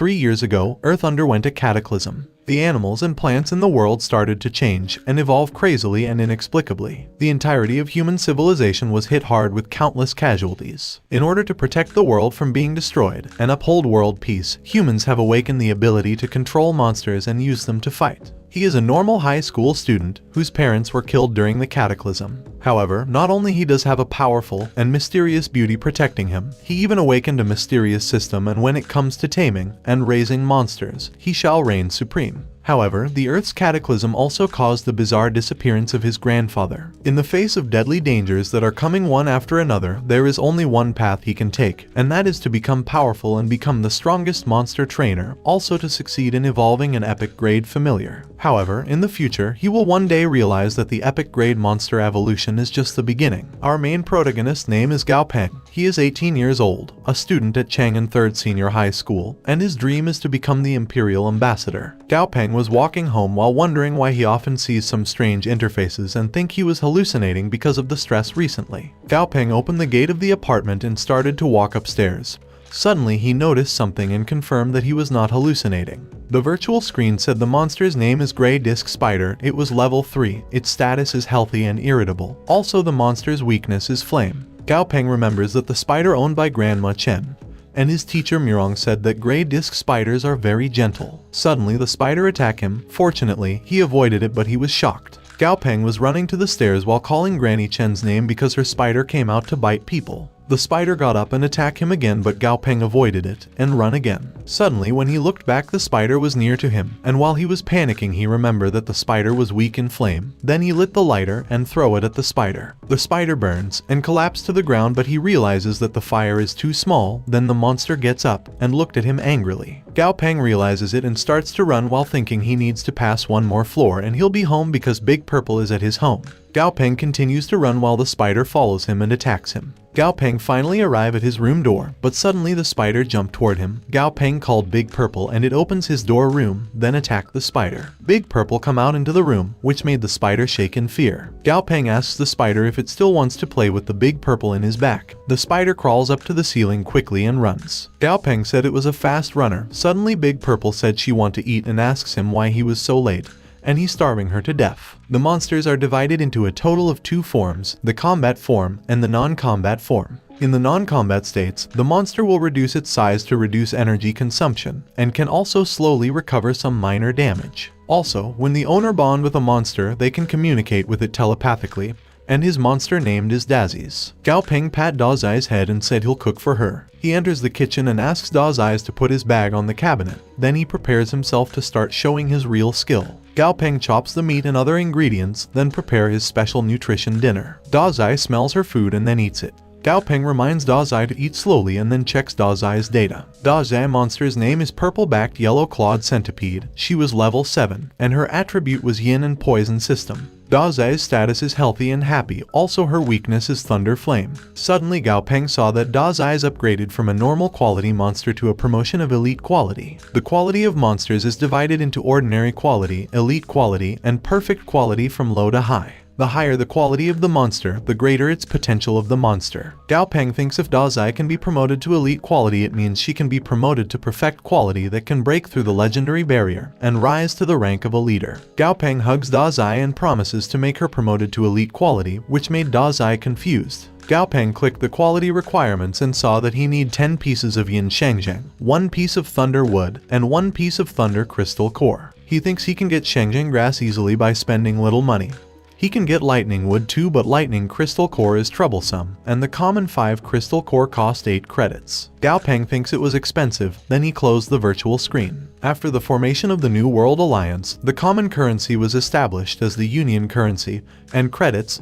3 years ago, Earth underwent a cataclysm. The animals and plants in the world started to change and evolve crazily and inexplicably. The entirety of human civilization was hit hard with countless casualties. In order to protect the world from being destroyed and uphold world peace, humans have awakened the ability to control monsters and use them to fight. He is a normal high school student whose parents were killed during the cataclysm. However, not only he does have a powerful and mysterious beauty protecting him, he even awakened a mysterious system, and when it comes to taming and raising monsters, he shall reign supreme. However, the Earth's cataclysm also caused the bizarre disappearance of his grandfather. In the face of deadly dangers that are coming one after another, there is only one path he can take, and that is to become powerful and become the strongest monster trainer, also to succeed in evolving an epic grade familiar. However, in the future, he will one day realize that the epic grade monster evolution is just the beginning. Our main protagonist's name is Gao Peng. He is 18 years old, a student at Chang'an 3rd Senior High School, and his dream is to become the Imperial Ambassador. Gao Peng was walking home while wondering why he often sees some strange interfaces and think he was hallucinating because of the stress recently. Gao Peng opened the gate of the apartment and started to walk upstairs. Suddenly he noticed something and confirmed that he was not hallucinating. The virtual screen said the monster's name is Gray Disc Spider. It was level 3, its status is healthy and irritable. Also the monster's weakness is flame. Gao Peng remembers that the spider owned by Grandma Chen and his teacher Murong said that gray disc spiders are very gentle. Suddenly the spider attacked him. Fortunately, he avoided it, but he was shocked. Gao Peng was running to the stairs while calling Granny Chen's name because her spider came out to bite people. The spider got up and attacked him again, but Gao Peng avoided it and ran again. Suddenly, when he looked back, the spider was near to him, and while he was panicking, he remembered that the spider was weak in flame. Then he lit the lighter and threw it at the spider. The spider burns and collapsed to the ground, but he realizes that the fire is too small. Then the monster gets up and looked at him angrily. Gao Peng realizes it and starts to run while thinking he needs to pass one more floor and he'll be home because Big Purple is at his home. Gao Peng continues to run while the spider follows him and attacks him. Gao Peng finally arrives at his room door, but suddenly the spider jumped toward him. Gao Peng called Big Purple and it opens his door room, then attacked the spider. Big Purple come out into the room, which made the spider shake in fear. Gao Peng asks the spider if it still wants to play with the Big Purple in his back. The spider crawls up to the ceiling quickly and runs. Gao Peng said it was a fast runner. Suddenly Big Purple said she want to eat and asks him why he was so late, and he's starving her to death. The monsters are divided into a total of 2 forms, the combat form and the non-combat form. In the non-combat states, the monster will reduce its size to reduce energy consumption, and can also slowly recover some minor damage. Also, when the owner bond with a monster, they can communicate with it telepathically, and his monster named is Dazies. Gao Peng pat Dazai's head and said he'll cook for her. He enters the kitchen and asks Dazai to put his bag on the cabinet. Then he prepares himself to start showing his real skill. Gao Peng chops the meat and other ingredients, then prepare his special nutrition dinner. Dazai smells her food and then eats it. Gao Peng reminds Dazai to eat slowly and then checks Dazai's data. Dazai monster's name is Purple-backed Yellow-clawed Centipede. She was level 7, and her attribute was Yin and Poison System. Dazai's status is healthy and happy, also her weakness is Thunder Flame. Suddenly Gao Peng saw that Dazai's upgraded from a normal quality monster to a promotion of elite quality. The quality of monsters is divided into ordinary quality, elite quality, and perfect quality from low to high. The higher the quality of the monster, the greater its potential of the monster. Gao Peng thinks if Dazai can be promoted to elite quality, it means she can be promoted to perfect quality that can break through the legendary barrier and rise to the rank of a leader. Gao Peng hugs Dazai and promises to make her promoted to elite quality, which made Dazai confused. Gao Peng clicked the quality requirements and saw that he need 10 pieces of Yin Shangjiang, 1 piece of Thunder Wood, and 1 piece of Thunder Crystal Core. He thinks he can get Shangjiang grass easily by spending little money. He can get lightning wood too, but lightning crystal core is troublesome, and the common 5 crystal core cost 8 credits. Gao Peng thinks it was expensive, then he closed the virtual screen. After the formation of the New World Alliance, the common currency was established as the Union currency, and credits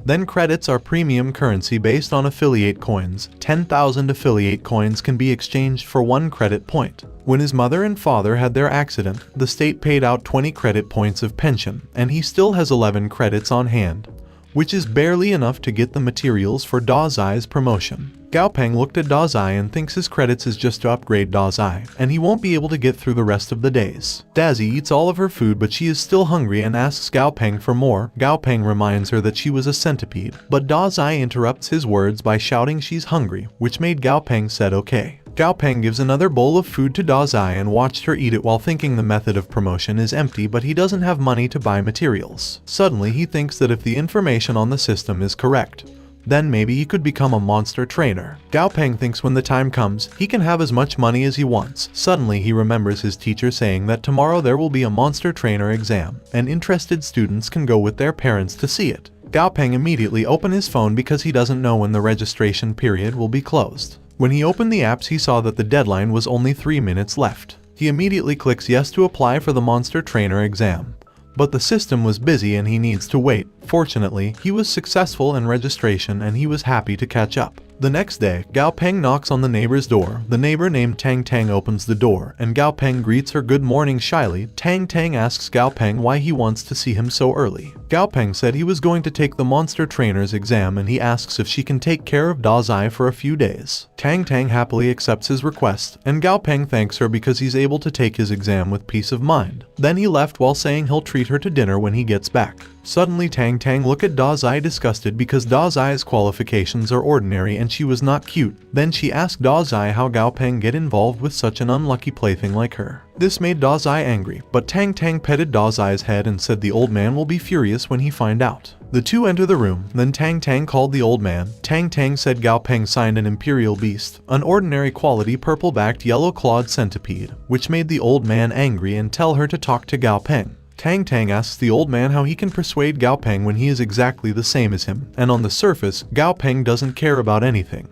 are premium currency based on affiliate coins. 10,000 affiliate coins can be exchanged for 1 credit point. When his mother and father had their accident, the state paid out 20 credit points of pension, and he still has 11 credits on hand, which is barely enough to get the materials for Dazai's promotion. Gao Peng looked at Dazai and thinks his credits is just to upgrade Dazai, and he won't be able to get through the rest of the days. Dazi eats all of her food, but she is still hungry and asks Gao Peng for more. Gao Peng reminds her that she was a centipede, but Dazai interrupts his words by shouting she's hungry, which made Gao Peng said okay. Gao Peng gives another bowl of food to Dazai and watched her eat it while thinking the method of promotion is empty, but he doesn't have money to buy materials. Suddenly he thinks that if the information on the system is correct, then maybe he could become a monster trainer. Gao Peng thinks when the time comes, he can have as much money as he wants. Suddenly he remembers his teacher saying that tomorrow there will be a monster trainer exam, and interested students can go with their parents to see it. Gao Peng immediately opened his phone because he doesn't know when the registration period will be closed. When he opened the apps, he saw that the deadline was only 3 minutes left. He immediately clicks yes to apply for the monster trainer exam. But the system was busy and he needs to wait. Fortunately, he was successful in registration and he was happy to catch up. The next day, Gao Peng knocks on the neighbor's door. The neighbor named Tang Tang opens the door, and Gao Peng greets her good morning shyly. Tang Tang asks Gao Peng why he wants to see him so early. Gao Peng said he was going to take the monster trainer's exam, and he asks if she can take care of Dazai for a few days. Tang Tang happily accepts his request, and Gao Peng thanks her because he's able to take his exam with peace of mind. Then he left while saying he'll treat her to dinner when he gets back. Suddenly Tang Tang looked at Dazai disgusted because Dazai's qualifications are ordinary and she was not cute. Then she asked Dazai how Gao Peng get involved with such an unlucky plaything like her. This made Dazai angry, but Tang Tang petted Dazai's head and said the old man will be furious when he find out. The two enter the room, then Tang Tang called the old man. Tang Tang said Gao Peng signed an imperial beast, an ordinary quality purple-backed yellow-clawed centipede, which made the old man angry and tell her to talk to Gao Peng. Tang Tang asks the old man how he can persuade Gao Peng when he is exactly the same as him, and on the surface, Gao Peng doesn't care about anything.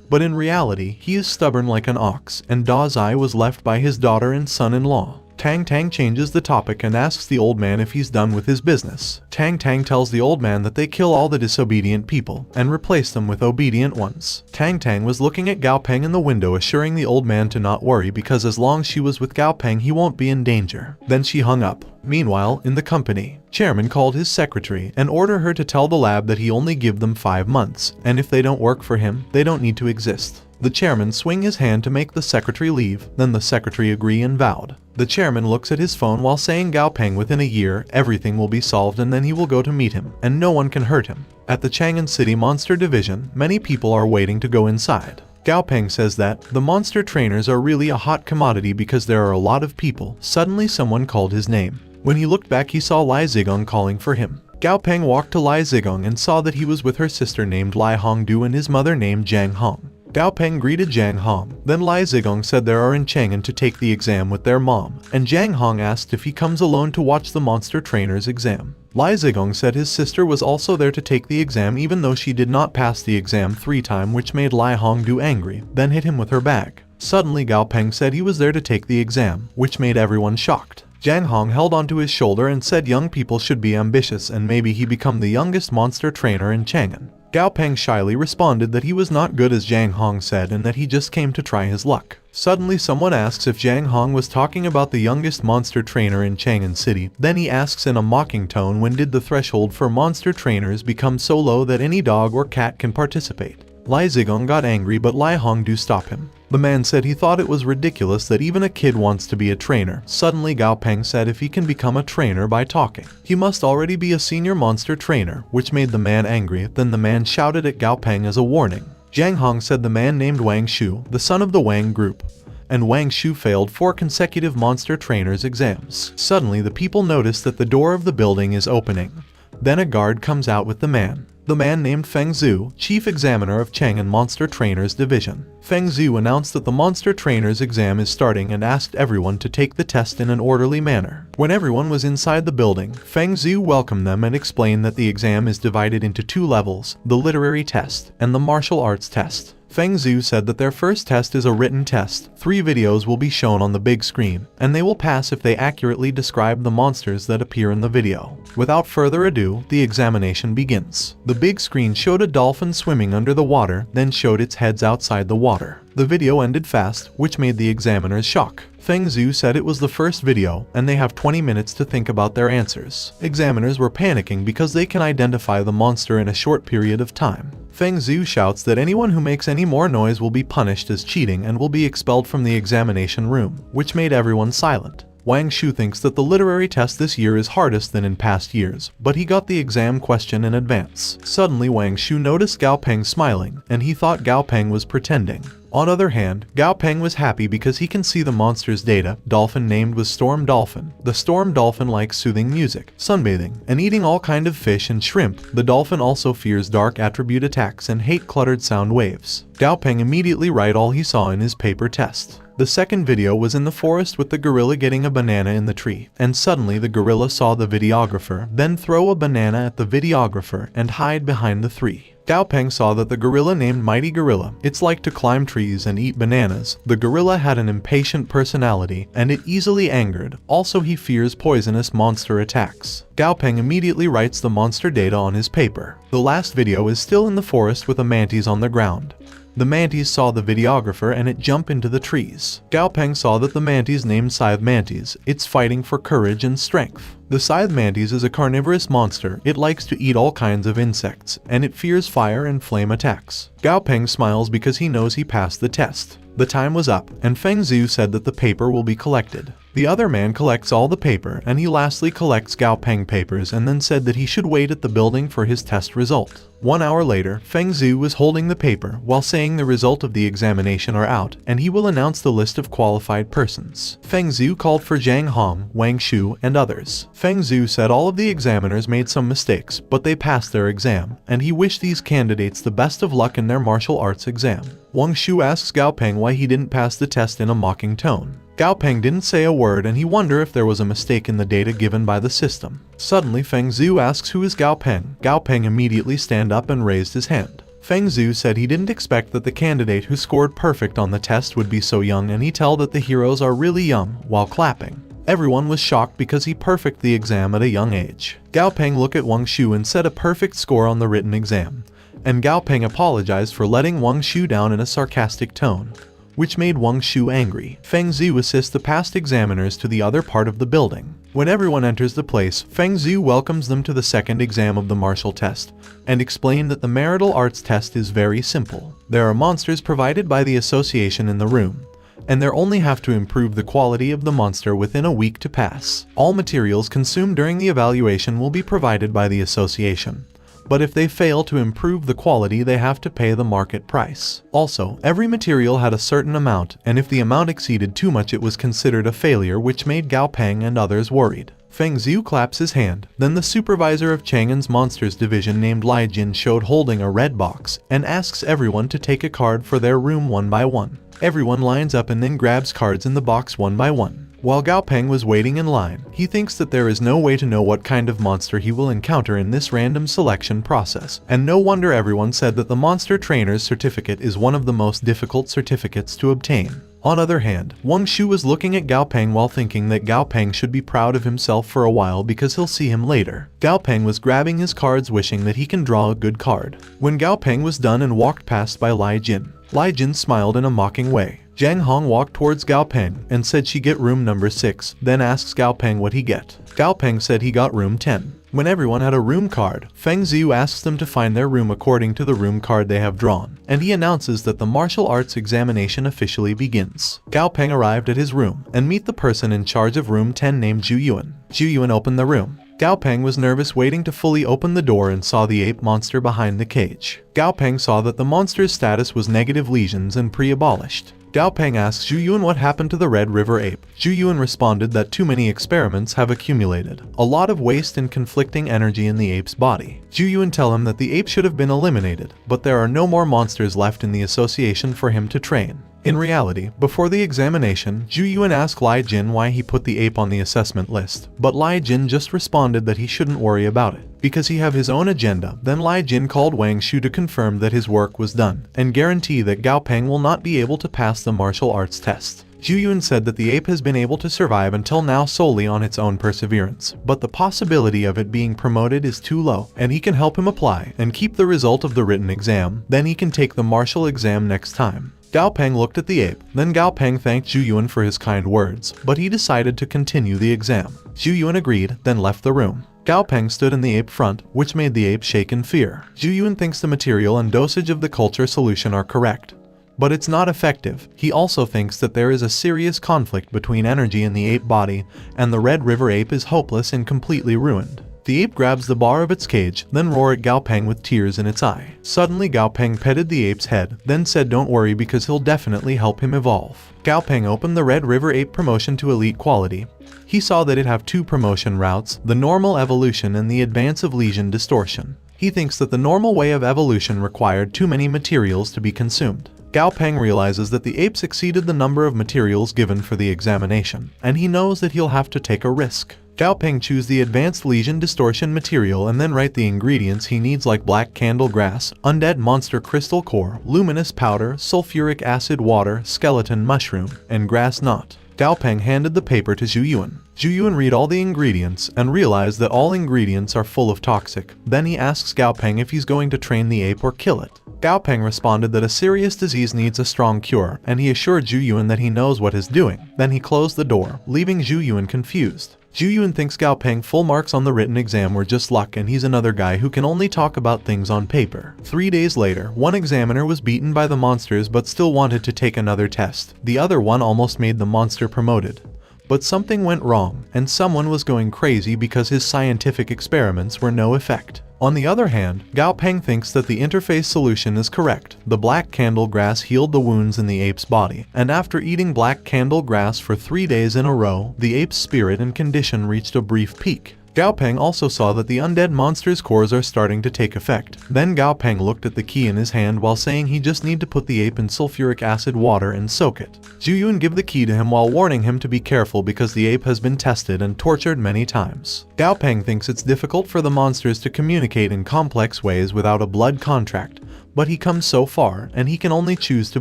But in reality, he is stubborn like an ox, and Dazai was left by his daughter and son-in-law. Tang Tang changes the topic and asks the old man if he's done with his business. Tang Tang tells the old man that they kill all the disobedient people and replace them with obedient ones. Tang Tang was looking at Gao Peng in the window, assuring the old man to not worry because as long as she was with Gao Peng he won't be in danger. Then she hung up. Meanwhile, in the company, chairman called his secretary and ordered her to tell the lab that he only give them 5 months, and if they don't work for him, they don't need to exist. The chairman swing his hand to make the secretary leave, then the secretary agree and vowed. The chairman looks at his phone while saying Gao Peng within a year everything will be solved and then he will go to meet him, and no one can hurt him. At the Chang'an City Monster Division, many people are waiting to go inside. Gao Peng says that the monster trainers are really a hot commodity because there are a lot of people. Suddenly someone called his name. When he looked back he saw Lai Zigong calling for him. Gao Peng walked to Lai Zigong and saw that he was with her sister named Lai Hongdu and his mother named Zhang Hong. Gao Peng greeted Zhang Hong. Then Lai Zigong said they are in Chang'an to take the exam with their mom, and Zhang Hong asked if he comes alone to watch the monster trainer's exam. Lai Zigong said his sister was also there to take the exam even though she did not pass the exam 3 times, which made Lai Hongdu angry, then hit him with her bag. Suddenly Gao Peng said he was there to take the exam, which made everyone shocked. Zhang Hong held onto his shoulder and said young people should be ambitious and maybe he become the youngest monster trainer in Chang'an. Gao Peng shyly responded that he was not good as Zhang Hong said and that he just came to try his luck. Suddenly someone asks if Zhang Hong was talking about the youngest monster trainer in Chang'an City. Then he asks in a mocking tone, when did the threshold for monster trainers become so low that any dog or cat can participate? Lai Zigong got angry but Lai Hongdu stopped him. The man said he thought it was ridiculous that even a kid wants to be a trainer. Suddenly Gao Peng said if he can become a trainer by talking, he must already be a senior monster trainer, which made the man angry. Then the man shouted at Gao Peng as a warning. Zhang Hong said the man named Wang Shu, the son of the Wang group, and Wang Shu failed 4 consecutive monster trainers exams. Suddenly the people noticed that the door of the building is opening. Then a guard comes out with the man. The man named Feng Zhu, chief examiner of Chang'an Monster Trainers Division. Feng Zhu announced that the Monster Trainers exam is starting and asked everyone to take the test in an orderly manner. When everyone was inside the building, Feng Zhu welcomed them and explained that the exam is divided into 2 levels, the literary test and the martial arts test. Feng Zhu said that their first test is a written test. 3 videos will be shown on the big screen, and they will pass if they accurately describe the monsters that appear in the video. Without further ado, the examination begins. The big screen showed a dolphin swimming under the water, then showed its heads outside the water. The video ended fast, which made the examiners shock. Feng Zhu said it was the first video, and they have 20 minutes to think about their answers. Examiners were panicking because they can identify the monster in a short period of time. Feng Zhu shouts that anyone who makes any more noise will be punished as cheating and will be expelled from the examination room, which made everyone silent. Wang Shu thinks that the literary test this year is hardest than in past years, but he got the exam question in advance. Suddenly Wang Shu noticed Gao Peng smiling, and he thought Gao Peng was pretending. On other hand, Gao Peng was happy because he can see the monster's data. Dolphin named was Storm Dolphin. The storm dolphin likes soothing music, sunbathing, and eating all kind of fish and shrimp. The dolphin also fears dark attribute attacks and hate cluttered sound waves. Gao Peng immediately write all he saw in his paper test. The second video was in the forest with the gorilla getting a banana in the tree, and suddenly the gorilla saw the videographer, then throw a banana at the videographer and hide behind the tree. Gao Peng saw that the gorilla named Mighty Gorilla, it's like to climb trees and eat bananas. The gorilla had an impatient personality, and it easily angered. Also, he fears poisonous monster attacks. Gao Peng immediately writes the monster data on his paper. The last video is still in the forest with a mantis on the ground. The mantis saw the videographer and it jumped into the trees. Gao Peng saw that the mantis named Scythe Mantis, it's fighting for courage and strength. The Scythe Mantis is a carnivorous monster. It likes to eat all kinds of insects, and it fears fire and flame attacks. Gao Peng smiles because he knows he passed the test. The time was up, and Feng Zhu said that the paper will be collected. The other man collects all the paper, and he lastly collects Gao Peng papers and then said that he should wait at the building for his test result. 1 hour later, Feng Zhu was holding the paper while saying the result of the examination are out, and he will announce the list of qualified persons. Feng Zhu called for Zhang Hong, Wang Shu, and others. Feng Zhu said all of the examiners made some mistakes, but they passed their exam, and he wished these candidates the best of luck in their martial arts exam. Wang Shu asks Gao Peng why he didn't pass the test in a mocking tone. Gao Peng didn't say a word and he wondered if there was a mistake in the data given by the system. Suddenly Feng Zhu asks who is Gao Peng. Gao Peng immediately stand up and raised his hand. Feng Zhu said he didn't expect that the candidate who scored perfect on the test would be so young, and he tell that the heroes are really young while clapping. Everyone was shocked because he perfected the exam at a young age. Gao Peng looked at Wang Shu and said a perfect score on the written exam. And Gao Peng apologized for letting Wang Shu down in a sarcastic tone, which made Wang Shu angry. Feng Zhu assists the past examiners to the other part of the building. When everyone enters the place, Feng Zhu welcomes them to the second exam of the martial test, and explained that the marital arts test is very simple. There are monsters provided by the association in the room, and they only have to improve the quality of the monster within a week to pass. All materials consumed during the evaluation will be provided by the association, but if they fail to improve the quality, they have to pay the market price. Also, every material had a certain amount, and if the amount exceeded too much it was considered a failure, which made Gao Peng and others worried. Feng Zhu claps his hand. Then the supervisor of Chang'an's monsters division named Lai Jin showed holding a red box and asks everyone to take a card for their room one by one. Everyone lines up and then grabs cards in the box one by one. While Gao Peng was waiting in line, he thinks that there is no way to know what kind of monster he will encounter in this random selection process, and no wonder everyone said that the monster trainer's certificate is one of the most difficult certificates to obtain. On other hand, Wang Shu was looking at Gao Peng while thinking that Gao Peng should be proud of himself for a while because he'll see him later. Gao Peng was grabbing his cards wishing that he can draw a good card. When Gao Peng was done and walked past by Lai Jin smiled in a mocking way. Zhang Hong walked towards Gao Peng and said she get room number 6, then asks Gao Peng what he get. Gao Peng said he got room 10. When everyone had a room card, Feng Zhu asks them to find their room according to the room card they have drawn, and he announces that the martial arts examination officially begins. Gao Peng arrived at his room and meet the person in charge of room 10 named Zhu Yuan. Zhu Yuan opened the room. Gao Peng was nervous waiting to fully open the door and saw the ape monster behind the cage. Gao Peng saw that the monster's status was negative lesions and pre-abolished. Gao Peng asks Zhu Yuan what happened to the Red River ape. Zhu Yuan responded that too many experiments have accumulated a lot of waste and conflicting energy in the ape's body. Zhu Yuan tell him that the ape should have been eliminated, but there are no more monsters left in the association for him to train. In reality, before the examination, Zhu Yuan asked Lai Jin why he put the ape on the assessment list, but Lai Jin just responded that he shouldn't worry about it, because he have his own agenda. Then Lai Jin called Wang Shu to confirm that his work was done, and guarantee that Gao Peng will not be able to pass the martial arts test. Zhu Yuan said that the ape has been able to survive until now solely on its own perseverance, but the possibility of it being promoted is too low, and he can help him apply and keep the result of the written exam, then he can take the martial exam next time. Gao Peng looked at the ape, then Gao Peng thanked Zhu Yuan for his kind words, but he decided to continue the exam. Zhu Yuan agreed, then left the room. Gao Peng stood in the ape front, which made the ape shake in fear. Zhu Yuan thinks the material and dosage of the culture solution are correct, but it's not effective. He also thinks that there is a serious conflict between energy in the ape body, and the Red River ape is hopeless and completely ruined. The ape grabs the bar of its cage, then roars at Gao Peng with tears in its eye. Suddenly Gao Peng petted the ape's head, then said don't worry because he'll definitely help him evolve. Gao Peng opened the Red River Ape promotion to elite quality. He saw that it have two promotion routes, the normal evolution and the advance of lesion distortion. He thinks that the normal way of evolution required too many materials to be consumed. Gao Peng realizes that the apes exceeded the number of materials given for the examination, and he knows that he'll have to take a risk. Gao Peng choose the advanced lesion distortion material and then write the ingredients he needs like black candle grass, undead monster crystal core, luminous powder, sulfuric acid water, skeleton mushroom, and grass knot. Gao Peng handed the paper to Zhu Yuan. Zhu Yuan read all the ingredients and realized that all ingredients are full of toxic. Then he asks Gao Peng if he's going to train the ape or kill it. Gao Peng responded that a serious disease needs a strong cure, and he assured Zhu Yuan that he knows what he's doing. Then he closed the door, leaving Zhu Yuan confused. Zhu Yuan thinks Gao Peng full marks on the written exam were just luck and he's another guy who can only talk about things on paper. 3 days later, one examiner was beaten by the monsters but still wanted to take another test. The other one almost made the monster promoted. But something went wrong, and someone was going crazy because his scientific experiments were no effect. On the other hand, Gao Peng thinks that the interface solution is correct. The black candle grass healed the wounds in the ape's body, and after eating black candle grass for 3 days in a row, the ape's spirit and condition reached a brief peak. Gao Peng also saw that the undead monster's cores are starting to take effect. Then Gao Peng looked at the key in his hand while saying he just need to put the ape in sulfuric acid water and soak it. Zhu Yuan give the key to him while warning him to be careful because the ape has been tested and tortured many times. Gao Peng thinks it's difficult for the monsters to communicate in complex ways without a blood contract, but he comes so far and he can only choose to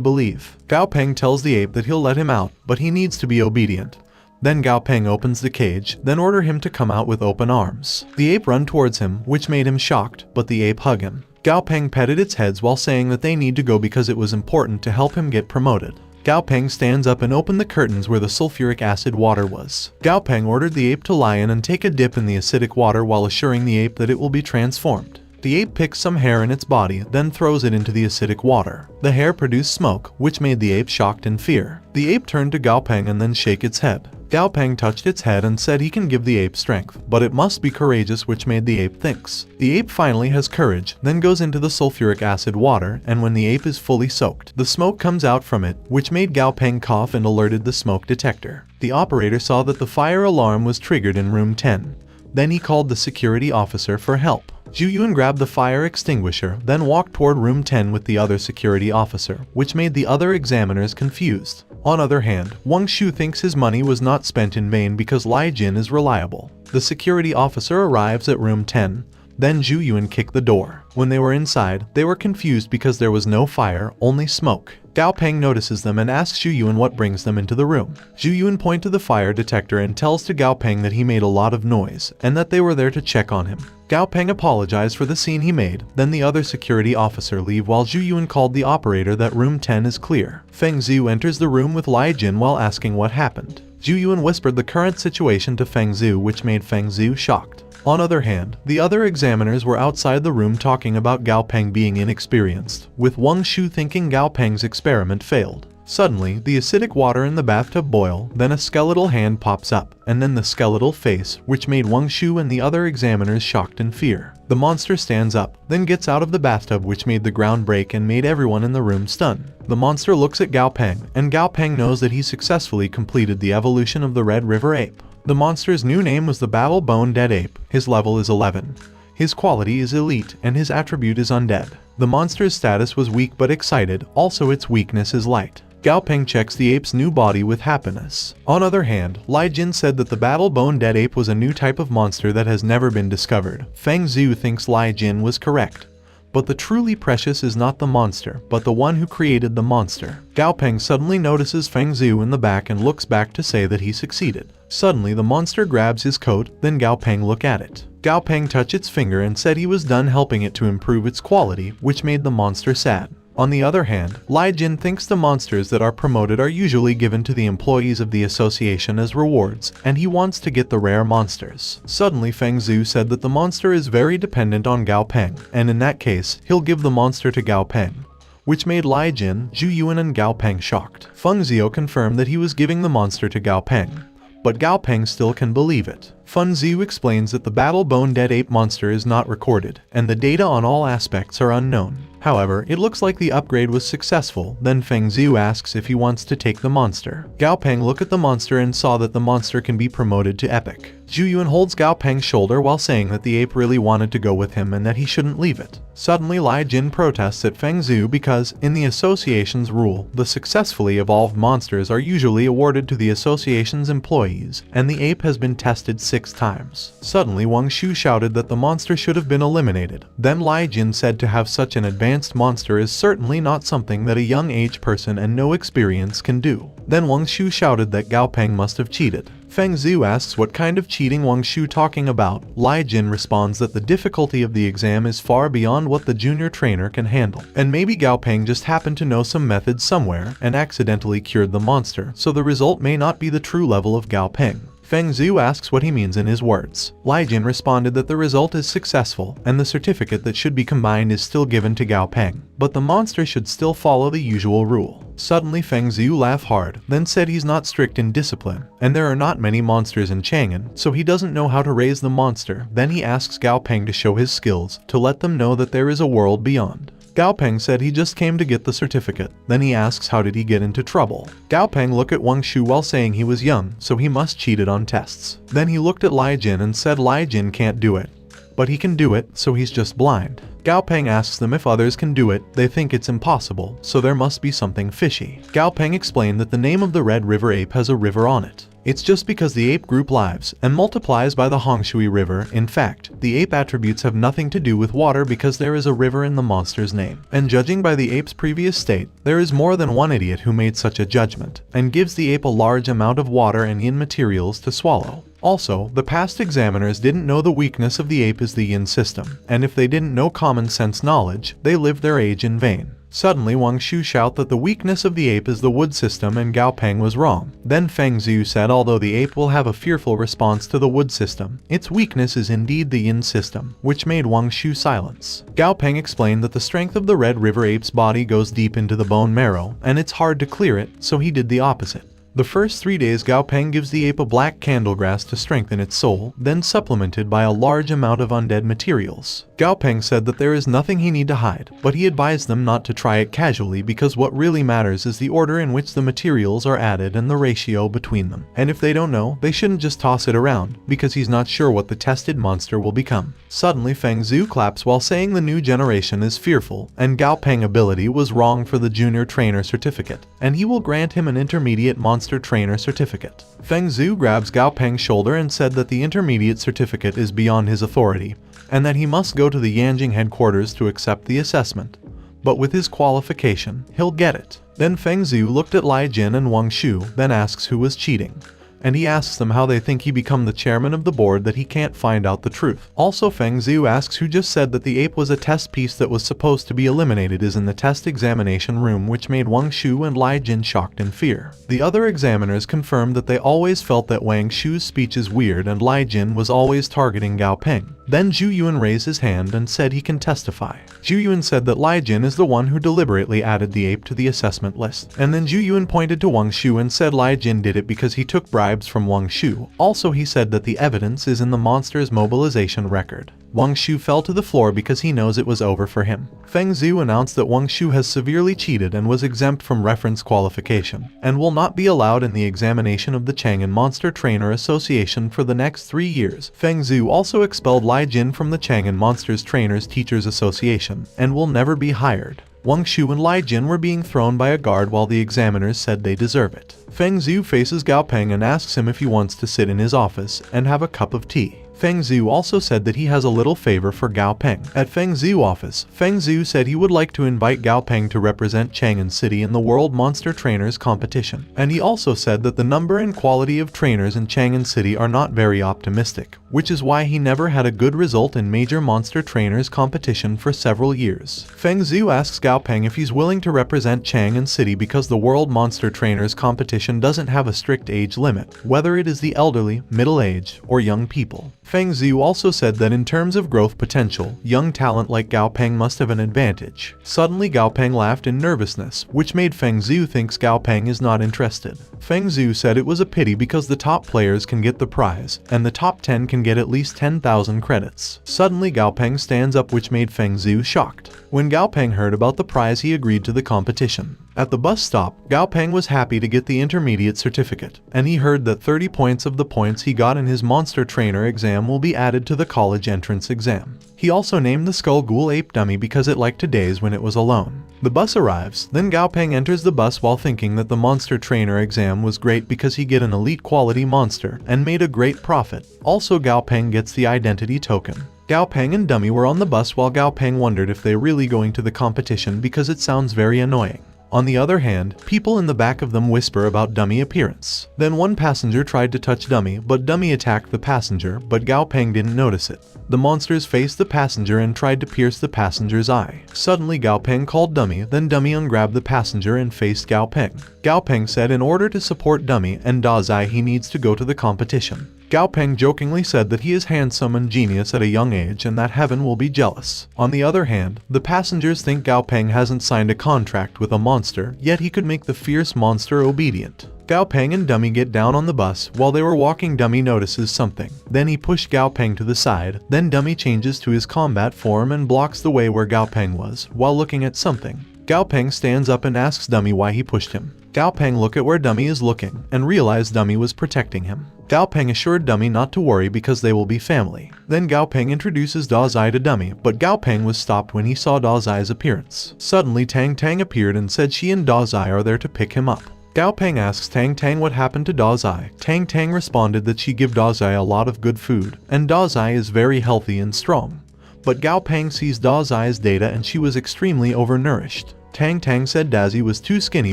believe. Gao Peng tells the ape that he'll let him out, but he needs to be obedient. Then Gao Peng opens the cage, then order him to come out with open arms. The ape run towards him, which made him shocked, but the ape hug him. Gao Peng petted its heads while saying that they need to go because it was important to help him get promoted. Gao Peng stands up and opened the curtains where the sulfuric acid water was. Gao Peng ordered the ape to lie in and take a dip in the acidic water while assuring the ape that it will be transformed. The ape picks some hair in its body, then throws it into the acidic water. The hair produced smoke, which made the ape shocked in fear. The ape turned to Gao Peng and then shake its head. Gao Peng touched its head and said he can give the ape strength, but it must be courageous, which made the ape thinks. The ape finally has courage, then goes into the sulfuric acid water, and when the ape is fully soaked, the smoke comes out from it, which made Gao Peng cough and alerted the smoke detector. The operator saw that the fire alarm was triggered in room 10. Then he called the security officer for help. Zhu Yuan grabbed the fire extinguisher, then walked toward room 10 with the other security officer, which made the other examiners confused. On other hand, Wang Shu thinks his money was not spent in vain because Lai Jin is reliable. The security officer arrives at room 10. Then Zhu Yuan kicked the door. When they were inside, they were confused because there was no fire, only smoke. Gao Peng notices them and asks Zhu Yuan what brings them into the room. Zhu Yuan points to the fire detector and tells to Gao Peng that he made a lot of noise, and that they were there to check on him. Gao Peng apologized for the scene he made, then the other security officer leave while Zhu Yuan called the operator that room 10 is clear. Feng Zhu enters the room with Lai Jin while asking what happened. Zhu Yuan whispered the current situation to Feng Zhu, which made Feng Zhu shocked. On other hand, the other examiners were outside the room talking about Gao Peng being inexperienced, with Wang Shu thinking Gao Peng's experiment failed. Suddenly, the acidic water in the bathtub boil, then a skeletal hand pops up, and then the skeletal face, which made Wang Shu and the other examiners shocked in fear. The monster stands up, then gets out of the bathtub, which made the ground break and made everyone in the room stunned. The monster looks at Gao Peng, and Gao Peng knows that he successfully completed the evolution of the Red River Ape. The monster's new name was the Battle Bone Dead Ape. His level is 11. His quality is elite, and his attribute is undead. The monster's status was weak but excited, also its weakness is light. Gao Peng checks the ape's new body with happiness. On other hand, Lai Jin said that the Battle Bone Dead Ape was a new type of monster that has never been discovered. Feng Zhu thinks Lai Jin was correct. But the truly precious is not the monster, but the one who created the monster. Gao Peng suddenly notices Feng Zhu in the back and looks back to say that he succeeded. Suddenly the monster grabs his coat, then Gao Peng look at it. Gao Peng touched its finger and said he was done helping it to improve its quality, which made the monster sad. On the other hand, Lai Jin thinks the monsters that are promoted are usually given to the employees of the association as rewards, and he wants to get the rare monsters. Suddenly Feng Zhu said that the monster is very dependent on Gao Peng, and in that case, he'll give the monster to Gao Peng, which made Lai Jin, Zhu Yuan and Gao Peng shocked. Feng Zhu confirmed that he was giving the monster to Gao Peng, but Gao Peng still can believe it. Feng Zhu explains that the battle bone dead ape monster is not recorded, and the data on all aspects are unknown. However, it looks like the upgrade was successful. Then Feng Zhu asks if he wants to take the monster. Gao Peng looked at the monster and saw that the monster can be promoted to epic. Zhu Yuan holds Gao Peng's shoulder while saying that the ape really wanted to go with him and that he shouldn't leave it. Suddenly Lai Jin protests at Feng Zhu because, in the association's rule, the successfully evolved monsters are usually awarded to the association's employees, and the ape has been tested 6 times. Suddenly Wang Shu shouted that the monster should have been eliminated. Then Lai Jin said to have such an advanced monster is certainly not something that a young age person and no experience can do. Then Wang Shu shouted that Gao Peng must have cheated. Feng Zhu asks what kind of cheating Wang Shu talking about. Lai Jin responds that the difficulty of the exam is far beyond what the junior trainer can handle, and maybe Gao Peng just happened to know some method somewhere and accidentally cured the monster, so the result may not be the true level of Gao Peng. Feng Zhu asks what he means in his words. Lai Jin responded that the result is successful, and the certificate that should be combined is still given to Gao Peng, but the monster should still follow the usual rule. Suddenly Feng Zhu laughed hard, then said he's not strict in discipline, and there are not many monsters in Chang'an, so he doesn't know how to raise the monster. Then he asks Gao Peng to show his skills, to let them know that there is a world beyond. Gao Peng said he just came to get the certificate. Then he asks how did he get into trouble. Gao Peng looked at Wang Shu while saying he was young, so he must cheated on tests. Then he looked at Lai Jin and said Lai Jin can't do it, but he can do it, so he's just blind. Gao Peng asks them if others can do it. They think it's impossible, so there must be something fishy. Gao Peng explained that the name of the Red River ape has a river on it. It's just because the ape group lives and multiplies by the Hongshui River. In fact, the ape attributes have nothing to do with water because there is a river in the monster's name. And judging by the ape's previous state, there is more than one idiot who made such a judgment, and gives the ape a large amount of water and yin materials to swallow. Also, the past examiners didn't know the weakness of the ape is the yin system, and if they didn't know common sense knowledge, they lived their age in vain. Suddenly Wang Shu shouted that the weakness of the ape is the wood system and Gao Peng was wrong. Then Feng Zhu said although the ape will have a fearful response to the wood system, its weakness is indeed the yin system, which made Wang Shu silence. Gao Peng explained that the strength of the Red River ape's body goes deep into the bone marrow, and it's hard to clear it, so he did the opposite. The first 3 days Gao Peng gives the ape a black candlegrass to strengthen its soul, then supplemented by a large amount of undead materials. Gao Peng said that there is nothing he need to hide, but he advised them not to try it casually because what really matters is the order in which the materials are added and the ratio between them. And if they don't know, they shouldn't just toss it around, because he's not sure what the tested monster will become. Suddenly Feng Zhu claps while saying the new generation is fearful, and Gao Peng ability was wrong for the junior trainer certificate, and he will grant him an intermediate monster trainer certificate. Feng Zhu grabs Gao Peng's shoulder and said that the intermediate certificate is beyond his authority, and that he must go to the Yanjing headquarters to accept the assessment. But with his qualification, he'll get it. Then Feng Zhu looked at Lai Jin and Wang Shu, then asks who was cheating. And he asks them how they think he become the chairman of the board that he can't find out the truth. Also Feng Zhu asks who just said that the ape was a test piece that was supposed to be eliminated is in the test examination room, which made Wang Shu and Lai Jin shocked in fear. The other examiners confirmed that they always felt that Wang Shu's speech is weird and Lai Jin was always targeting Gao Peng. Then Zhu Yuan raised his hand and said he can testify. Zhu Yuan said that Lai Jin is the one who deliberately added the ape to the assessment list. And then Zhu Yuan pointed to Wang Shu and said Lai Jin did it because he took bribes from Wang Shu. Also he said that the evidence is in the monster's mobilization record. Wang Shu fell to the floor because he knows it was over for him. Feng Zhu announced that Wang Shu has severely cheated and was exempt from reference qualification, and will not be allowed in the examination of the Chang'an Monster Trainer Association for the next 3 years. Feng Zhu also expelled Lai Jin from the Chang'an Monsters Trainers Teachers Association, and will never be hired. Wang Shu and Lai Jin were being thrown by a guard while the examiners said they deserve it. Feng Zhu faces Gao Peng and asks him if he wants to sit in his office and have a cup of tea. Feng Zhu also said that he has a little favor for Gao Peng. At Feng Zhu office, Feng Zhu said he would like to invite Gao Peng to represent Chang'an City in the World Monster Trainers competition. And he also said that the number and quality of trainers in Chang'an City are not very optimistic, which is why he never had a good result in major monster trainers competition for several years. Feng Zhu asks Gao Peng if he's willing to represent Chang'an City because the World Monster Trainers competition doesn't have a strict age limit, whether it is the elderly, middle-aged, or young people. Feng Zhu also said that in terms of growth potential, young talent like Gao Peng must have an advantage. Suddenly Gao Peng laughed in nervousness, which made Feng Zhu thinks Gao Peng is not interested. Feng Zhu said it was a pity because the top players can get the prize, and the top 10 can get at least 10,000 credits. Suddenly Gao Peng stands up, which made Feng Zhu shocked. When Gao Peng heard about the prize, he agreed to the competition. At the bus stop, Gao Peng was happy to get the intermediate certificate, and he heard that 30 points of the points he got in his monster trainer exam will be added to the college entrance exam. He also named the Skull Ghoul Ape Dummy because it liked to daze when it was alone. The bus arrives, then Gao Peng enters the bus while thinking that the monster trainer exam was great because he get an elite quality monster and made a great profit. Also Gao Peng gets the identity token. Gao Peng and Dummy were on the bus while Gao Peng wondered if they really going to the competition because it sounds very annoying. On the other hand, people in the back of them whisper about Dummy appearance. Then one passenger tried to touch Dummy, but Dummy attacked the passenger, but Gao Peng didn't notice it. The monsters faced the passenger and tried to pierce the passenger's eye. Suddenly Gao Peng called Dummy, then Dummy ungrabbed the passenger and faced Gao Peng. Gao Peng said in order to support Dummy and Dazai he needs to go to the competition. Gao Peng jokingly said that he is handsome and genius at a young age and that heaven will be jealous. On the other hand, the passengers think Gao Peng hasn't signed a contract with a monster, yet he could make the fierce monster obedient. Gao Peng and Dummy get down on the bus. While they were walking, Dummy notices something. Then he pushed Gao Peng to the side. Then Dummy changes to his combat form and blocks the way where Gao Peng was, while looking at something. Gao Peng stands up and asks Dummy why he pushed him. Gao Peng look at where Dummy is looking, and realized Dummy was protecting him. Gao Peng assured Dummy not to worry because they will be family. Then Gao Peng introduces Dazai to Dummy, but Gao Peng was stopped when he saw Dazai's appearance. Suddenly Tang Tang appeared and said she and Dazai are there to pick him up. Gao Peng asks Tang Tang what happened to Dazai. Tang Tang responded that she give Dazai a lot of good food, and Dazai is very healthy and strong. But Gao Peng sees Dazai's data and she was extremely overnourished. Tang Tang said Dazai was too skinny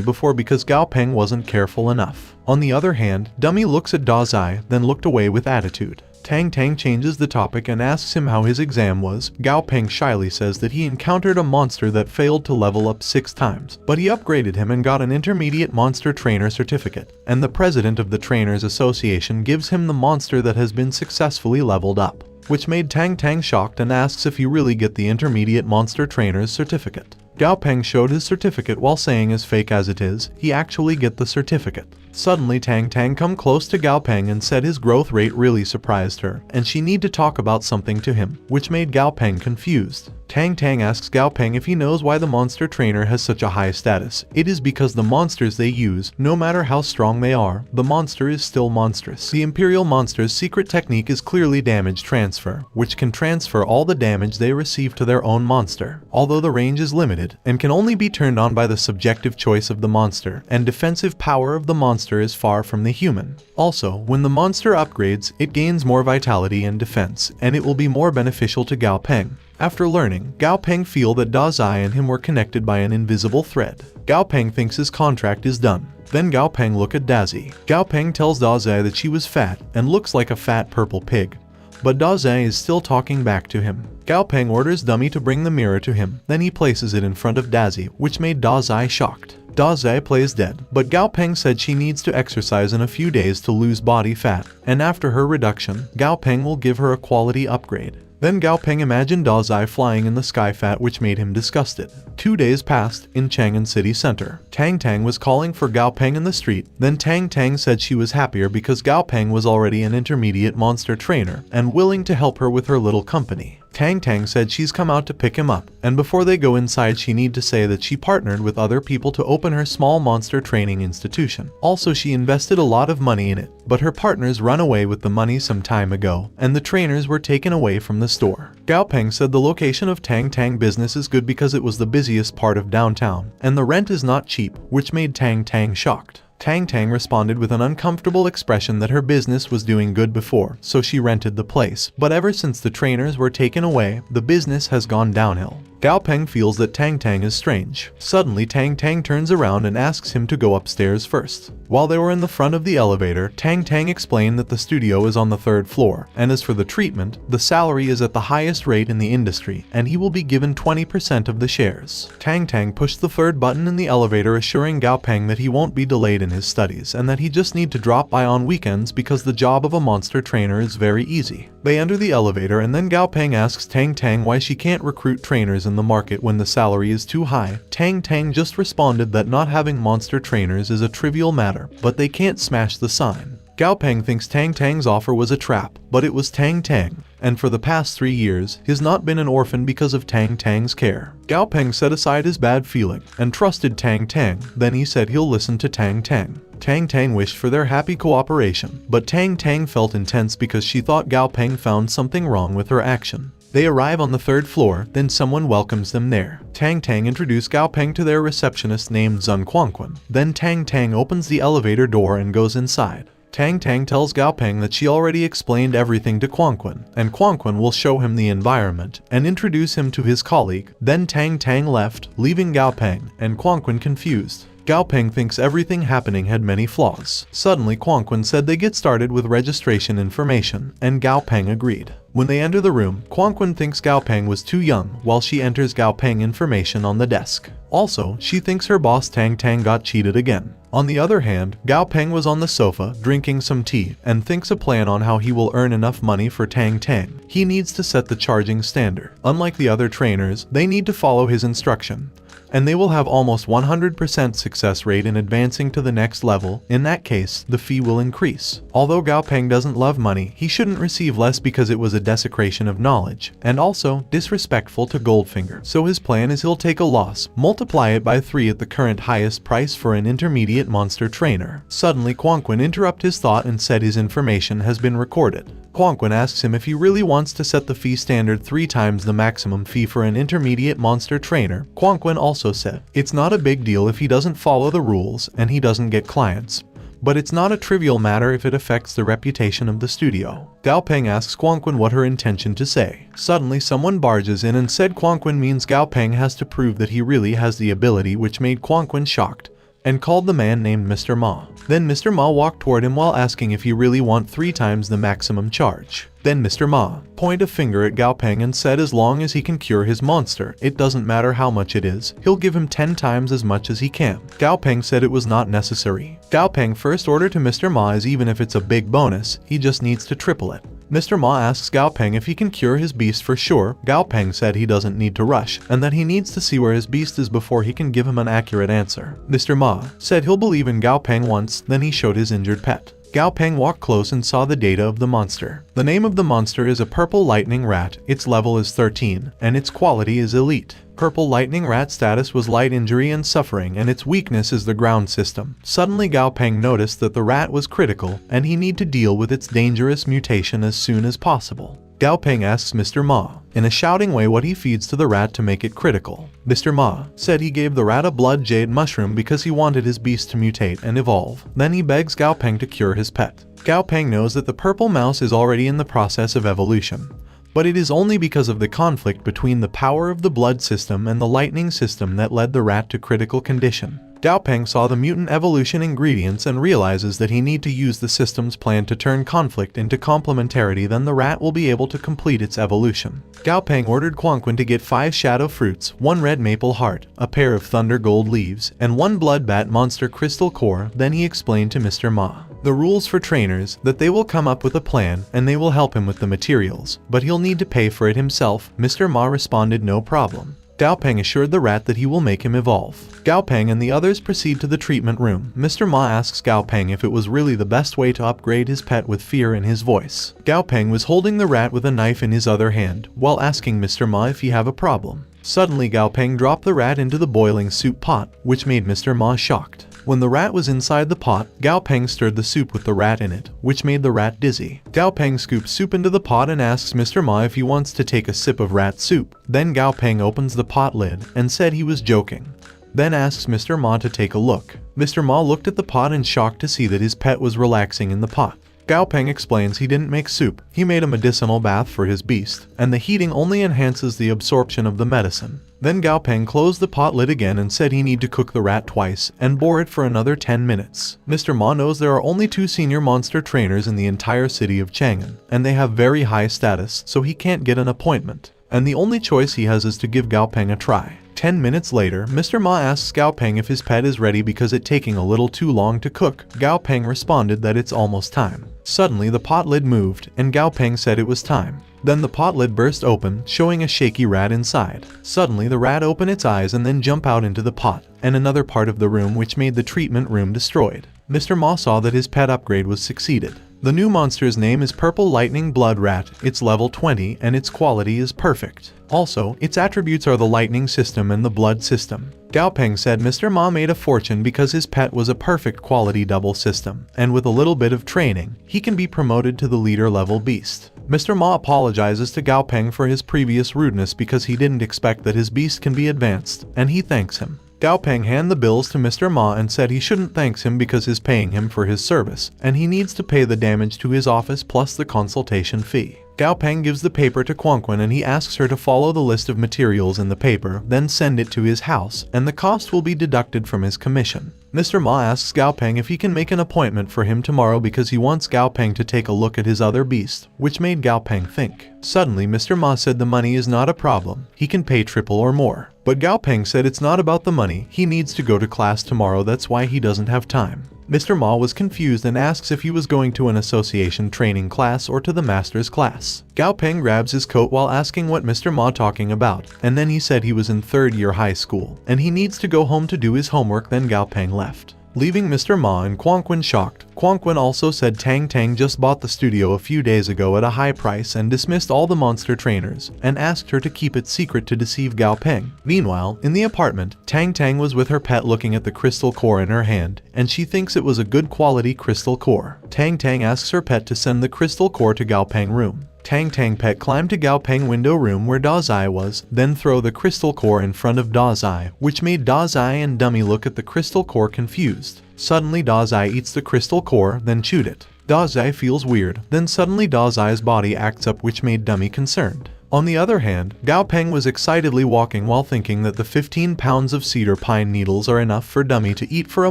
before because Gao Peng wasn't careful enough. On the other hand, Dummy looks at Dazai, then looked away with attitude. Tang Tang changes the topic and asks him how his exam was. Gao Peng shyly says that he encountered a monster that failed to level up 6 times, but he upgraded him and got an intermediate monster trainer certificate, and the president of the Trainers Association gives him the monster that has been successfully leveled up, which made Tang Tang shocked and asks if he really get the intermediate monster trainer's certificate. Gao Peng showed his certificate while saying as fake as it is, he actually get the certificate. Suddenly Tang Tang come close to Gao Peng and said his growth rate really surprised her, and she need to talk about something to him, which made Gao Peng confused. Tang Tang asks Gao Peng if he knows why the monster trainer has such a high status. It is because the monsters they use, no matter how strong they are, the monster is still monstrous. The Imperial monster's secret technique is clearly damage transfer, which can transfer all the damage they receive to their own monster, although the range is limited, and can only be turned on by the subjective choice of the monster, and defensive power of the monster is far from the human. Also, when the monster upgrades, it gains more vitality and defense, and it will be more beneficial to Gao Peng. After learning, Gao Peng feel that Dazai and him were connected by an invisible thread. Gao Peng thinks his contract is done. Then Gao Peng look at Dazai. Gao Peng tells Dazai that she was fat and looks like a fat purple pig. But Dazai is still talking back to him. Gao Peng orders Dummy to bring the mirror to him, then he places it in front of Dazai, which made Dazai shocked. Dazai plays dead, but Gao Peng said she needs to exercise in a few days to lose body fat, and after her reduction, Gao Peng will give her a quality upgrade. Then Gao Peng imagined Dazai flying in the sky fat, which made him disgusted. 2 days passed in Chang'an city center. Tang Tang was calling for Gao Peng in the street. Then Tang Tang said she was happier because Gao Peng was already an intermediate monster trainer and willing to help her with her little company. Tang Tang said she's come out to pick him up, and before they go inside she need to say that she partnered with other people to open her small monster training institution. Also she invested a lot of money in it, but her partners run away with the money some time ago, and the trainers were taken away from the store. Gao Peng said the location of Tang Tang business is good because it was the busiest part of downtown, and the rent is not cheap, which made Tang Tang shocked. Tang Tang responded with an uncomfortable expression that her business was doing good before, so she rented the place. But ever since the trainers were taken away, the business has gone downhill. Gao Peng feels that Tang Tang is strange. Suddenly, Tang Tang turns around and asks him to go upstairs first. While they were in the front of the elevator, Tang Tang explained that the studio is on the 3rd floor, and as for the treatment, the salary is at the highest rate in the industry, and he will be given 20% of the shares. Tang Tang pushed the 3rd button in the elevator, assuring Gao Peng that he won't be delayed in his studies, and that he just need to drop by on weekends because the job of a monster trainer is very easy. They enter the elevator, and then Gao Peng asks Tang Tang why she can't recruit trainers in the market when the salary is too high. Tang Tang just responded that not having monster trainers is a trivial matter, but they can't smash the sign. Gao Peng thinks Tang Tang's offer was a trap, but it was Tang Tang, and for the past 3 years, he's not been an orphan because of Tang Tang's care. Gao Peng set aside his bad feeling and trusted Tang Tang, then he said he'll listen to Tang Tang. Tang Tang wished for their happy cooperation, but Tang Tang felt intense because she thought Gao Peng found something wrong with her action. They arrive on the 3rd floor, then someone welcomes them there. Tang Tang introduced Gao Peng to their receptionist named Zun Quanquan. Then Tang Tang opens the elevator door and goes inside. Tang Tang tells Gao Peng that she already explained everything to Quanquan, and Quanquan will show him the environment and introduce him to his colleague. Then Tang Tang left, leaving Gao Peng and Quanquan confused. Gao Peng thinks everything happening had many flaws. Suddenly, Quanquan said they get started with registration information, and Gao Peng agreed. When they enter the room, Quanquan thinks Gao Peng was too young, while she enters Gao Peng information on the desk. Also, she thinks her boss Tang Tang got cheated again. On the other hand, Gao Peng was on the sofa, drinking some tea, and thinks a plan on how he will earn enough money for Tang Tang. He needs to set the charging standard. Unlike the other trainers, they need to follow his instruction, and they will have almost 100% success rate in advancing to the next level. In that case, the fee will increase. Although Gao Peng doesn't love money, he shouldn't receive less because it was a desecration of knowledge, and also disrespectful to Goldfinger. So his plan is he'll take a loss, multiply it by 3 at the current highest price for an intermediate monster trainer. Suddenly, Quanquan interrupted his thought and said his information has been recorded. Quanquan asks him if he really wants to set the fee standard 3 times the maximum fee for an intermediate monster trainer. Quanquan also said, it's not a big deal if he doesn't follow the rules and he doesn't get clients, but it's not a trivial matter if it affects the reputation of the studio. Gao Peng asks Quanquan what her intention to say. Suddenly someone barges in and said Quanquan means Gao Peng has to prove that he really has the ability, which made Quanquan shocked, and called the man named Mr. Ma. Then Mr. Ma walked toward him while asking if he really want 3 times the maximum charge. Then Mr. Ma pointed a finger at Gao Peng and said as long as he can cure his monster, it doesn't matter how much it is, he'll give him 10 times as much as he can. Gao Peng said it was not necessary. Gao Peng first order to Mr. Ma is even if it's a big bonus, he just needs to triple it. Mr. Ma asks Gao Peng if he can cure his beast for sure. Gao Peng said he doesn't need to rush, and that he needs to see where his beast is before he can give him an accurate answer. Mr. Ma said he'll believe in Gao Peng once, then he showed his injured pet. Gao Peng walked close and saw the data of the monster. The name of the monster is a purple lightning rat, its level is 13, and its quality is elite. Purple lightning rat status was light injury and suffering, and its weakness is the ground system. Suddenly Gao Peng noticed that the rat was critical, and he need to deal with its dangerous mutation as soon as possible. Gao Peng asks Mr. Ma, in a shouting way, what he feeds to the rat to make it critical. Mr. Ma said he gave the rat a blood jade mushroom because he wanted his beast to mutate and evolve. Then he begs Gao Peng to cure his pet. Gao Peng knows that the purple mouse is already in the process of evolution, but it is only because of the conflict between the power of the blood system and the lightning system that led the rat to critical condition. Gao Peng saw the mutant evolution ingredients and realizes that he need to use the system's plan to turn conflict into complementarity, then the rat will be able to complete its evolution. Gao Peng ordered Quanquan to get 5 shadow fruits, 1 red maple heart, a pair of thunder gold leaves, and 1 blood bat monster crystal core. Then he explained to Mr. Ma the rules for trainers, that they will come up with a plan and they will help him with the materials, but he'll need to pay for it himself. Mr. Ma responded no problem. Gao Peng assured the rat that he will make him evolve. Gao Peng and the others proceed to the treatment room. Mr. Ma asks Gao Peng if it was really the best way to upgrade his pet with fear in his voice. Gao Peng was holding the rat with a knife in his other hand, while asking Mr. Ma if he have a problem. Suddenly Gao Peng dropped the rat into the boiling soup pot, which made Mr. Ma shocked. When the rat was inside the pot, Gao Peng stirred the soup with the rat in it, which made the rat dizzy. Gao Peng scoops soup into the pot and asks Mr. Ma if he wants to take a sip of rat soup. Then Gao Peng opens the pot lid and said he was joking. Then asks Mr. Ma to take a look. Mr. Ma looked at the pot in shock to see that his pet was relaxing in the pot. Gao Peng explains he didn't make soup, he made a medicinal bath for his beast, and the heating only enhances the absorption of the medicine. Then Gao Peng closed the pot lid again and said he need to cook the rat twice and boil it for another 10 minutes. Mr. Ma knows there are only 2 senior monster trainers in the entire city of Chang'an, and they have very high status, so he can't get an appointment. And the only choice he has is to give Gao Peng a try. 10 minutes later, Mr. Ma asks Gao Peng if his pet is ready because it's taking a little too long to cook. Gao Peng responded that it's almost time. Suddenly the pot lid moved, and Gao Peng said it was time. Then the pot lid burst open, showing a shaky rat inside. Suddenly the rat opened its eyes and then jumped out into the pot, and another part of the room which made the treatment room destroyed. Mr. Ma saw that his pet upgrade was succeeded. The new monster's name is Purple Lightning Blood Rat, it's level 20 and its quality is perfect. Also, its attributes are the lightning system and the blood system. Gao Peng said Mr. Ma made a fortune because his pet was a perfect quality double system, and with a little bit of training, he can be promoted to the leader level beast. Mr. Ma apologizes to Gao Peng for his previous rudeness because he didn't expect that his beast can be advanced, and he thanks him. Gao Peng handed the bills to Mr. Ma and said he shouldn't thank him because he's paying him for his service, and he needs to pay the damage to his office plus the consultation fee. Gao Peng gives the paper to Quanquan and he asks her to follow the list of materials in the paper, then send it to his house, and the cost will be deducted from his commission. Mr. Ma asks Gao Peng if he can make an appointment for him tomorrow because he wants Gao Peng to take a look at his other beast, which made Gao Peng think. Suddenly Mr. Ma said the money is not a problem, he can pay triple or more. But Gao Peng said it's not about the money, he needs to go to class tomorrow, that's why he doesn't have time. Mr. Ma was confused and asks if he was going to an association training class or to the master's class. Gao Peng grabs his coat while asking what Mr. Ma talking about, and then he said he was in 3rd year high school, and he needs to go home to do his homework. Then Gao Peng left, leaving Mr. Ma and Quanquan shocked. Quanquan also said Tang Tang just bought the studio a few days ago at a high price and dismissed all the monster trainers, and asked her to keep it secret to deceive Gao Peng. Meanwhile, in the apartment, Tang Tang was with her pet looking at the crystal core in her hand, and she thinks it was a good quality crystal core. Tang Tang asks her pet to send the crystal core to Gao Peng room. Tang Tang pet climbed to Gao Peng window room where Da Zai was, then throw the crystal core in front of Da Zai, which made Da Zai and Dummy look at the crystal core confused. Suddenly Da Zai eats the crystal core, then chewed it. Da Zai feels weird, then suddenly Da Zai's body acts up, which made Dummy concerned. On the other hand, Gao Peng was excitedly walking while thinking that the 15 pounds of cedar pine needles are enough for Dummy to eat for a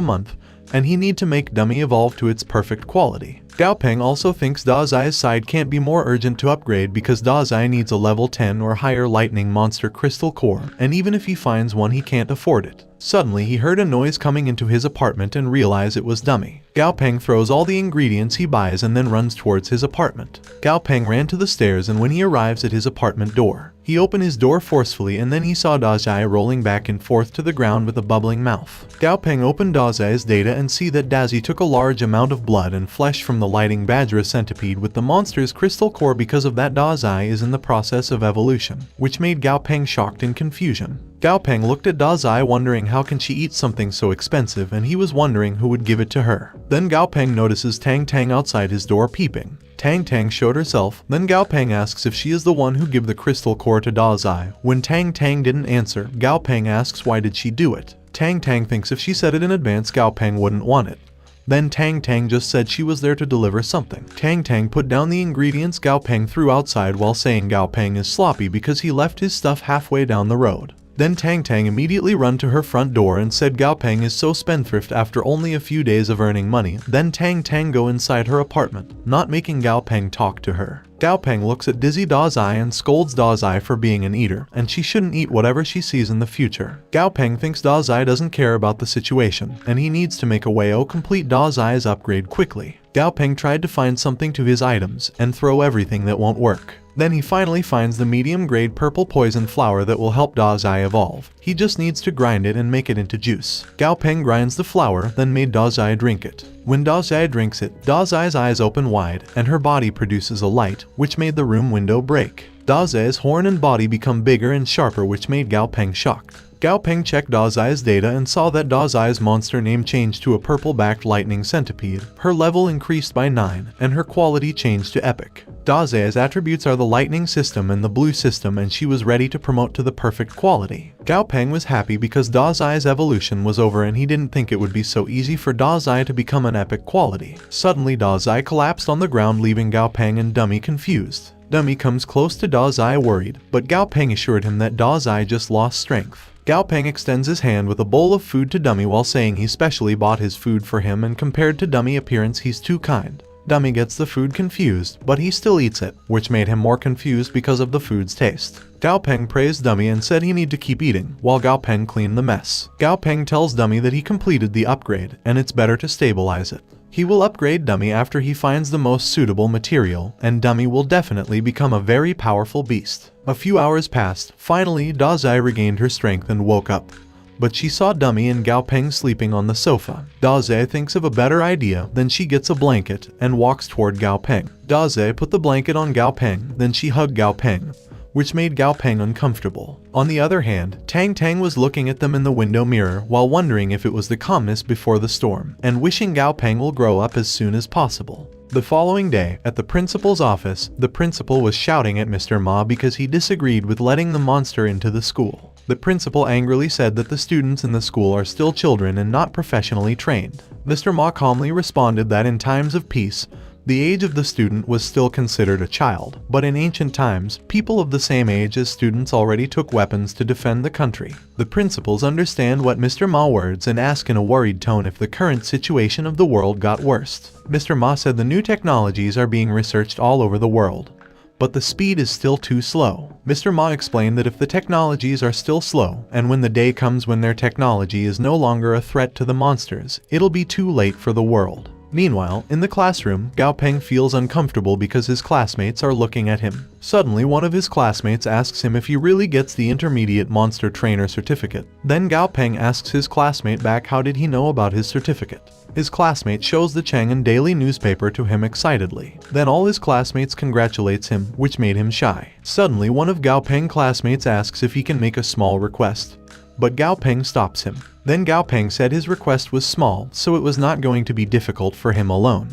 month, and he need to make Dummy evolve to its perfect quality. Gao Peng also thinks Da Zai's side can't be more urgent to upgrade because Da Zai needs a level 10 or higher lightning monster crystal core, and even if he finds one he can't afford it. Suddenly he heard a noise coming into his apartment and realized it was Dummy. Gao Peng throws all the ingredients he buys and then runs towards his apartment. Gao Peng ran to the stairs, and when he arrives at his apartment door, he opened his door forcefully and then he saw Da Zai rolling back and forth to the ground with a bubbling mouth. Gao Peng opened Da Zai's data and see that Dazi took a large amount of blood and flesh from the lighting badger centipede with the monster's crystal core. Because of that, Da Zai is in the process of evolution, which made Gao Peng shocked and confusion. Gao Peng looked at Da Zai wondering how can she eat something so expensive, and he was wondering who would give it to her. Then Gao Peng notices Tang Tang outside his door peeping. Tang Tang showed herself, then Gao Peng asks if she is the one who gave the crystal core to Da Zai. When Tang Tang didn't answer, Gao Peng asks why did she do it. Tang Tang thinks if she said it in advance Gao Peng wouldn't want it. Then Tang Tang just said she was there to deliver something. Tang Tang put down the ingredients Gao Peng threw outside while saying Gao Peng is sloppy because he left his stuff halfway down the road. Then Tang Tang immediately run to her front door and said Gao Peng is so spendthrift after only a few days of earning money. Then Tang Tang go inside her apartment, not making Gao Peng talk to her. Gao Peng looks at dizzy Da Zai and scolds Da Zai for being an eater, and she shouldn't eat whatever she sees in the future. Gao Peng thinks Da Zai doesn't care about the situation, and he needs to make a way to complete Da Zai's upgrade quickly. Gao Peng tried to find something to his items and throw everything that won't work. Then he finally finds the medium-grade purple poison flower that will help Da Zai evolve. He just needs to grind it and make it into juice. Gao Peng grinds the flower, then made Da Zai drink it. When Da Zai drinks it, Da Zai's eyes open wide, and her body produces a light, which made the room window break. Dase's horn and body become bigger and sharper, which made Gao Peng shocked. Gao Peng checked Dase's data and saw that Dase's monster name changed to a purple-backed lightning centipede. Her level increased by 9, and her quality changed to epic. Dase's attributes are the lightning system and the blue system, and she was ready to promote to the perfect quality. Gao Peng was happy because Dase's evolution was over, and he didn't think it would be so easy for Dase to become an epic quality. Suddenly Dase collapsed on the ground, leaving Gao Peng and Dummy confused. Dummy comes close to Dase worried, but Gao Peng assured him that Dase just lost strength. Gao Peng extends his hand with a bowl of food to Dummy while saying he specially bought his food for him, and compared to Dummy appearance he's too kind. Dummy gets the food confused, but he still eats it, which made him more confused because of the food's taste. Gao Peng praised Dummy and said he need to keep eating, while Gao Peng cleaned the mess. Gao Peng tells Dummy that he completed the upgrade, and it's better to stabilize it. He will upgrade Dummy after he finds the most suitable material, and Dummy will definitely become a very powerful beast. A few hours passed. Finally, Dase regained her strength and woke up. But she saw Dummy and Gao Peng sleeping on the sofa. Dase thinks of a better idea, then she gets a blanket and walks toward Gao Peng. Dase put the blanket on Gao Peng, then she hugged Gao Peng, which made Gao Peng uncomfortable. On the other hand, Tang Tang was looking at them in the window mirror while wondering if it was the calmness before the storm, and wishing Gao Peng will grow up as soon as possible. The following day, at the principal's office, the principal was shouting at Mr. Ma because he disagreed with letting the monster into the school. The principal angrily said that the students in the school are still children and not professionally trained. Mr. Ma calmly responded that in times of peace, the age of the student was still considered a child, but in ancient times, people of the same age as students already took weapons to defend the country. The principals understand what Mr. Ma words and ask in a worried tone if the current situation of the world got worse. Mr. Ma said the new technologies are being researched all over the world, but the speed is still too slow. Mr. Ma explained that if the technologies are still slow, and when the day comes when their technology is no longer a threat to the monsters, it'll be too late for the world. Meanwhile, in the classroom, Gao Peng feels uncomfortable because his classmates are looking at him. Suddenly, one of his classmates asks him if he really gets the Intermediate Monster Trainer certificate. Then Gao Peng asks his classmate back how did he know about his certificate. His classmate shows the Chang'an Daily newspaper to him excitedly. Then all his classmates congratulates him, which made him shy. Suddenly, one of Gao Peng's classmates asks if he can make a small request, but Gao Peng stops him. Then Gao Peng said his request was small, so it was not going to be difficult for him alone.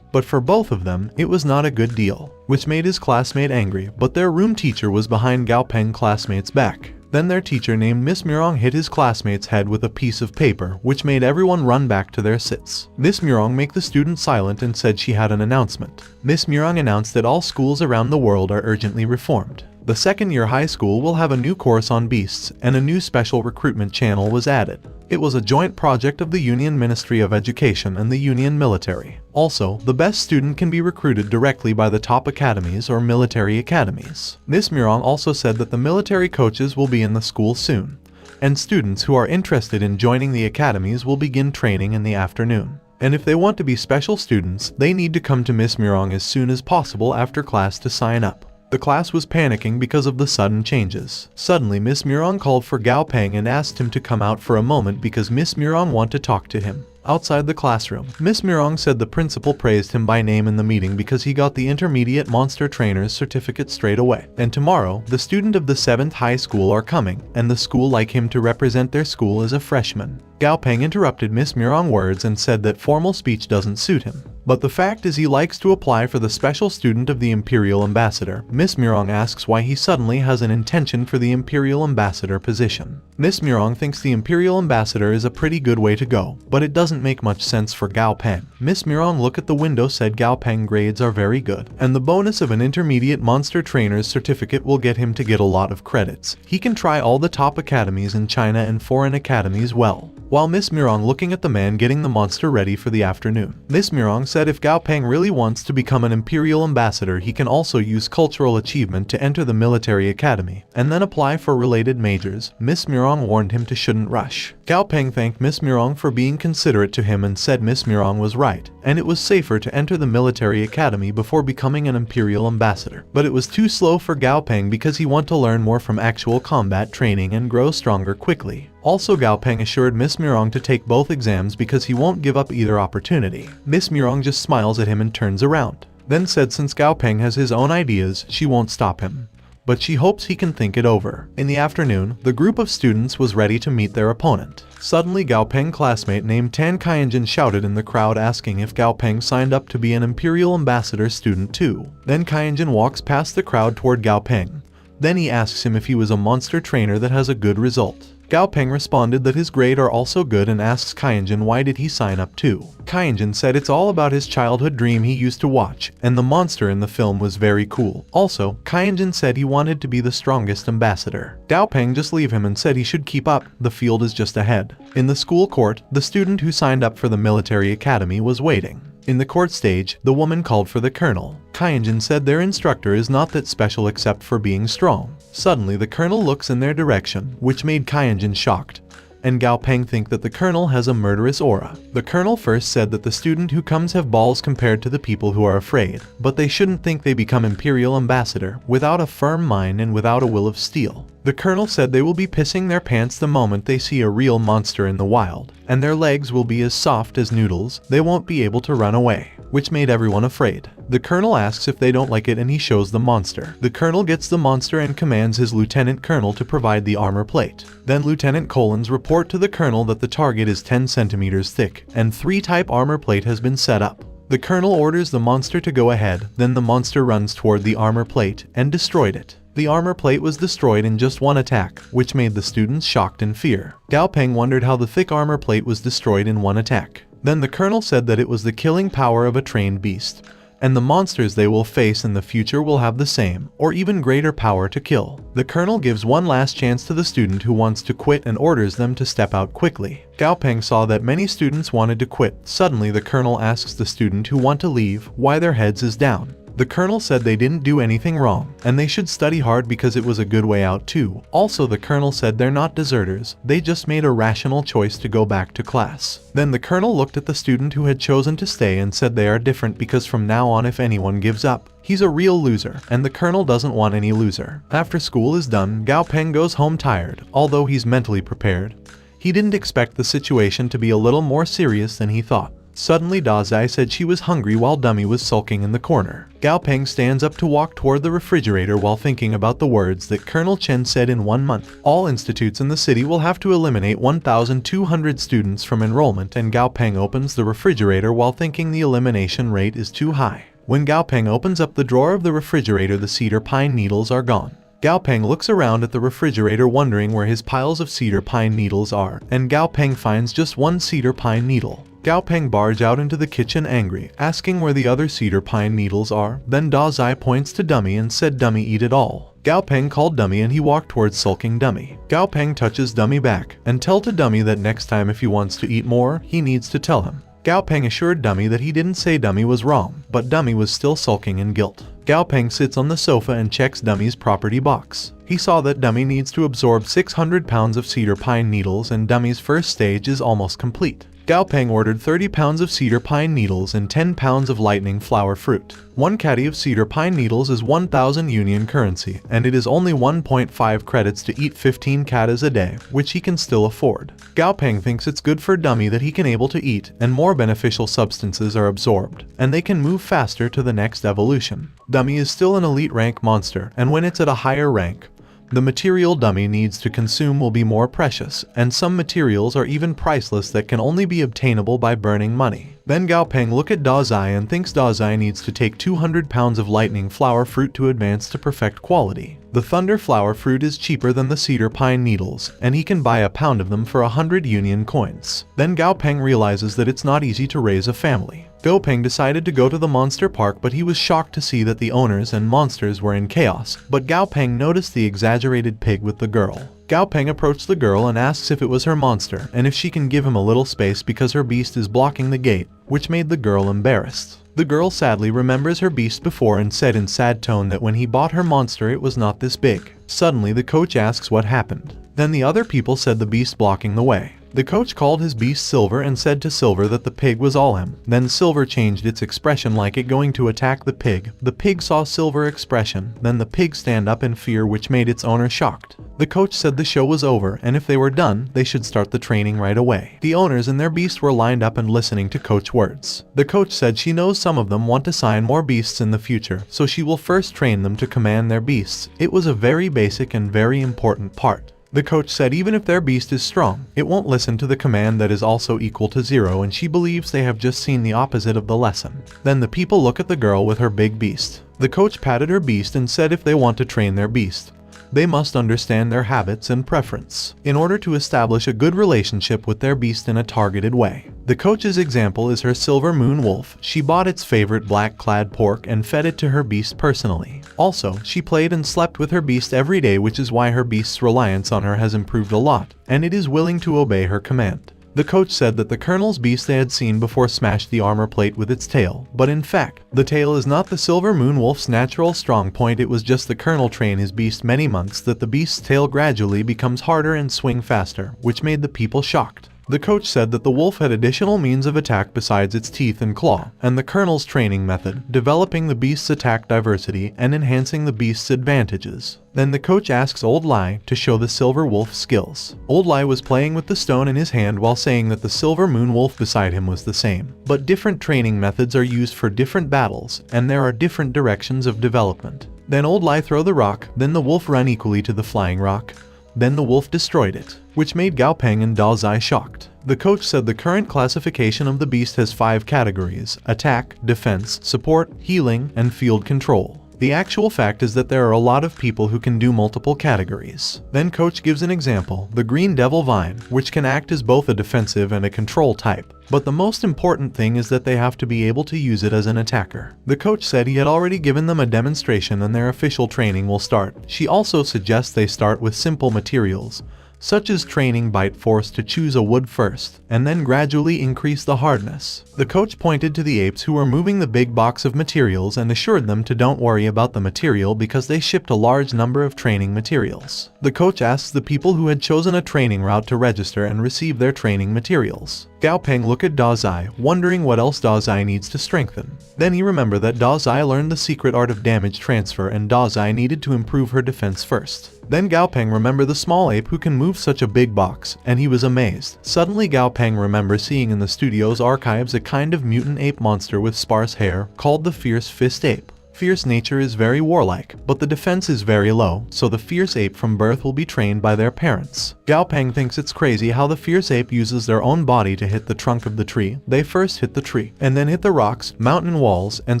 But for both of them, it was not a good deal, which made his classmate angry, but their room teacher was behind Gao Peng classmate's back. Then their teacher named Miss Murong hit his classmate's head with a piece of paper, which made everyone run back to their sits. Miss Murong made the student silent and said she had an announcement. Miss Murong announced that all schools around the world are urgently reformed. The second-year high school will have a new course on beasts, and a new special recruitment channel was added. It was a joint project of the Union Ministry of Education and the Union Military. Also, the best student can be recruited directly by the top academies or military academies. Miss Murong also said that the military coaches will be in the school soon, and students who are interested in joining the academies will begin training in the afternoon. And if they want to be special students, they need to come to Miss Murong as soon as possible after class to sign up. The class was panicking because of the sudden changes. Suddenly, Miss Murong called for Gao Peng and asked him to come out for a moment because Miss Murong wanted to talk to him. Outside the classroom, Miss Murong said the principal praised him by name in the meeting because he got the Intermediate Monster Trainer's certificate straight away. And tomorrow, the student of the 7th high school are coming, and the school like him to represent their school as a freshman. Gao Peng interrupted Miss Murong's words and said that formal speech doesn't suit him. But the fact is he likes to apply for the special student of the Imperial Ambassador. Miss Murong asks why he suddenly has an intention for the Imperial Ambassador position. Miss Murong thinks the Imperial Ambassador is a pretty good way to go, but it doesn't make much sense for Gao Peng. Miss Murong looked at the window said Gao Peng grades are very good, and the bonus of an Intermediate Monster Trainer's certificate will get him to get a lot of credits. He can try all the top academies in China and foreign academies well. While Miss Murong looking at the man getting the monster ready for the afternoon. Miss Murong said if Gao Peng really wants to become an Imperial Ambassador, he can also use cultural achievement to enter the military academy, and then apply for related majors. Miss Murong warned him to shouldn't rush. Gao Peng thanked Miss Murong for being considerate to him and said Miss Murong was right, and it was safer to enter the military academy before becoming an Imperial Ambassador. But it was too slow for Gao Peng because he wanted to learn more from actual combat training and grow stronger quickly. Also, Gao Peng assured Miss Murong to take both exams because he won't give up either opportunity. Miss Murong just smiles at him and turns around. Then said since Gao Peng has his own ideas, she won't stop him. but she hopes he can think it over. In the afternoon, the group of students was ready to meet their opponent. Suddenly, Gao Peng classmate named Tan Kaiyinjin shouted in the crowd asking if Gao Peng signed up to be an Imperial Ambassador student too. Then Kaiyinjin walks past the crowd toward Gao Peng. Then he asks him if he was a monster trainer that has a good result. Gao Peng responded that his grade are also good and asks Kaiyinjin why did he sign up too. Kaiyinjin said it's all about his childhood dream he used to watch, and the monster in the film was very cool. Also, Kaiyinjin said he wanted to be the strongest ambassador. Gao Peng just leave him and said he should keep up, the field is just ahead. In the school court, the student who signed up for the military academy was waiting. In the court stage, the woman called for the colonel. Kaiyinjin said their instructor is not that special except for being strong. Suddenly the colonel looks in their direction, which made Kaiyinjin shocked, and Gao Peng think that the colonel has a murderous aura. The colonel first said that the student who comes have balls compared to the people who are afraid, but they shouldn't think they become Imperial Ambassador without a firm mind and without a will of steel. The colonel said they will be pissing their pants the moment they see a real monster in the wild, and their legs will be as soft as noodles, they won't be able to run away, which made everyone afraid. The colonel asks if they don't like it and he shows the monster. The colonel gets the monster and commands his lieutenant colonel to provide the armor plate. Then Lieutenant Collins report to the colonel that the target is 10 centimeters thick, and 3-type armor plate has been set up. The colonel orders the monster to go ahead, then the monster runs toward the armor plate and destroyed it. The armor plate was destroyed in just one attack, which made the students shocked in fear. Gao Peng wondered how the thick armor plate was destroyed in one attack. Then the colonel said that it was the killing power of a trained beast, and the monsters they will face in the future will have the same, or even greater power to kill. The colonel gives one last chance to the student who wants to quit and orders them to step out quickly. Gao Peng saw that many students wanted to quit. Suddenly the colonel asks the student who want to leave why their heads is down. The colonel said they didn't do anything wrong, and they should study hard because it was a good way out too. Also, the colonel said they're not deserters, they just made a rational choice to go back to class. Then the colonel looked at the student who had chosen to stay and said they are different because from now on if anyone gives up, he's a real loser, and the colonel doesn't want any loser. After school is done, Gao Peng goes home tired, although he's mentally prepared. He didn't expect the situation to be a little more serious than he thought. Suddenly Dazai said she was hungry while Dummy was sulking in the corner. Gao Peng stands up to walk toward the refrigerator while thinking about the words that Colonel Chen said in 1 month. All institutes in the city will have to eliminate 1,200 students from enrollment, and Gao Peng opens the refrigerator while thinking the elimination rate is too high. When Gao Peng opens up the drawer of the refrigerator, the cedar pine needles are gone. Gao Peng looks around at the refrigerator wondering where his piles of cedar pine needles are, and Gao Peng finds just one cedar pine needle. Gao Peng barges out into the kitchen angry, asking where the other cedar pine needles are. Then Dazai points to Dummy and said Dummy eat it all. Gao Peng called Dummy and he walked towards sulking Dummy. Gao Peng touches Dummy back and tell to Dummy that next time if he wants to eat more, he needs to tell him. Gao Peng assured Dummy that he didn't say Dummy was wrong, but Dummy was still sulking in guilt. Gao Peng sits on the sofa and checks Dummy's property box. He saw that Dummy needs to absorb 600 pounds of cedar pine needles and Dummy's first stage is almost complete. Gao Peng ordered 30 pounds of cedar pine needles and 10 pounds of lightning flower fruit. 1 caddy of cedar pine needles is 1,000 union currency, and it is only 1.5 credits to eat 15 katas a day, which he can still afford. Gao Peng thinks it's good for Dummy that he can able to eat, and more beneficial substances are absorbed, and they can move faster to the next evolution. Dummy is still an elite rank monster, and when it's at a higher rank, the material Dummy needs to consume will be more precious, and some materials are even priceless that can only be obtainable by burning money. Then Gao Peng look at Dazai and thinks Dazai needs to take 200 pounds of lightning flower fruit to advance to perfect quality. The thunder flower fruit is cheaper than the cedar pine needles, and he can buy a pound of them for 100 union coins. Then Gao Peng realizes that it's not easy to raise a family. Gao Peng decided to go to the monster park, but he was shocked to see that the owners and monsters were in chaos. But Gao Peng noticed the exaggerated pig with the girl. Gao Peng approached the girl and asks if it was her monster and if she can give him a little space because her beast is blocking the gate, which made the girl embarrassed. The girl sadly remembers her beast before and said in sad tone that when he bought her monster it was not this big. Suddenly the coach asks what happened. Then the other people said the beast blocking the way. The coach called his beast Silver and said to Silver that the pig was all him. Then Silver changed its expression like it going to attack the pig. The pig saw Silver expression, then the pig stand up in fear, which made its owner shocked. The coach said the show was over and if they were done, they should start the training right away. The owners and their beast were lined up and listening to coach words. The coach said she knows some of them want to sign more beasts in the future, so she will first train them to command their beasts. It was a very basic and very important part. The coach said even if their beast is strong, it won't listen to the command that is also equal to 0, and she believes they have just seen the opposite of the lesson. Then the people look at the girl with her big beast. The coach patted her beast and said if they want to train their beast, they must understand their habits and preference in order to establish a good relationship with their beast in a targeted way. The coach's example is her silver moon wolf. She bought its favorite black-clad pork and fed it to her beast personally. Also, she played and slept with her beast every day, which is why her beast's reliance on her has improved a lot, and it is willing to obey her command. The coach said that the colonel's beast they had seen before smashed the armor plate with its tail, but in fact, the tail is not the silver moon wolf's natural strong point. It was just the colonel train his beast many months that the beast's tail gradually becomes harder and swing faster, which made the people shocked. The coach said that the wolf had additional means of attack besides its teeth and claw, and the colonel's training method, developing the beast's attack diversity and enhancing the beast's advantages. Then the coach asks Old Lai to show the silver wolf's skills. Old Lai was playing with the stone in his hand while saying that the silver moon wolf beside him was the same. But different training methods are used for different battles, and there are different directions of development. Then Old Lai throw the rock, then the wolf run equally to the flying rock. Then the wolf destroyed it, which made Gao Peng and Da Zai shocked. The coach said the current classification of the beast has 5 categories: attack, defense, support, healing, and field control. The actual fact is that there are a lot of people who can do multiple categories. Then coach gives an example, the green devil vine, which can act as both a defensive and a control type. But the most important thing is that they have to be able to use it as an attacker. The coach said he had already given them a demonstration and their official training will start. She also suggests they start with simple materials, such as training Bite Force to choose a wood first, and then gradually increase the hardness. The coach pointed to the apes who were moving the big box of materials and assured them to don't worry about the material because they shipped a large number of training materials. The coach asks the people who had chosen a training route to register and receive their training materials. Gao Peng looked at Da Zai, wondering what else Da Zai needs to strengthen. Then he remembered that Da Zai learned the secret art of damage transfer and Da Zai needed to improve her defense first. Then Gao Peng remembered the small ape who can move such a big box, and he was amazed. Suddenly Gao Peng remembers seeing in the studio's archives a kind of mutant ape monster with sparse hair, called the Fierce Fist Ape. Fierce nature is very warlike, but the defense is very low, so the fierce ape from birth will be trained by their parents. Gao Peng thinks it's crazy how the fierce ape uses their own body to hit the trunk of the tree. They first hit the tree, and then hit the rocks, mountain walls, and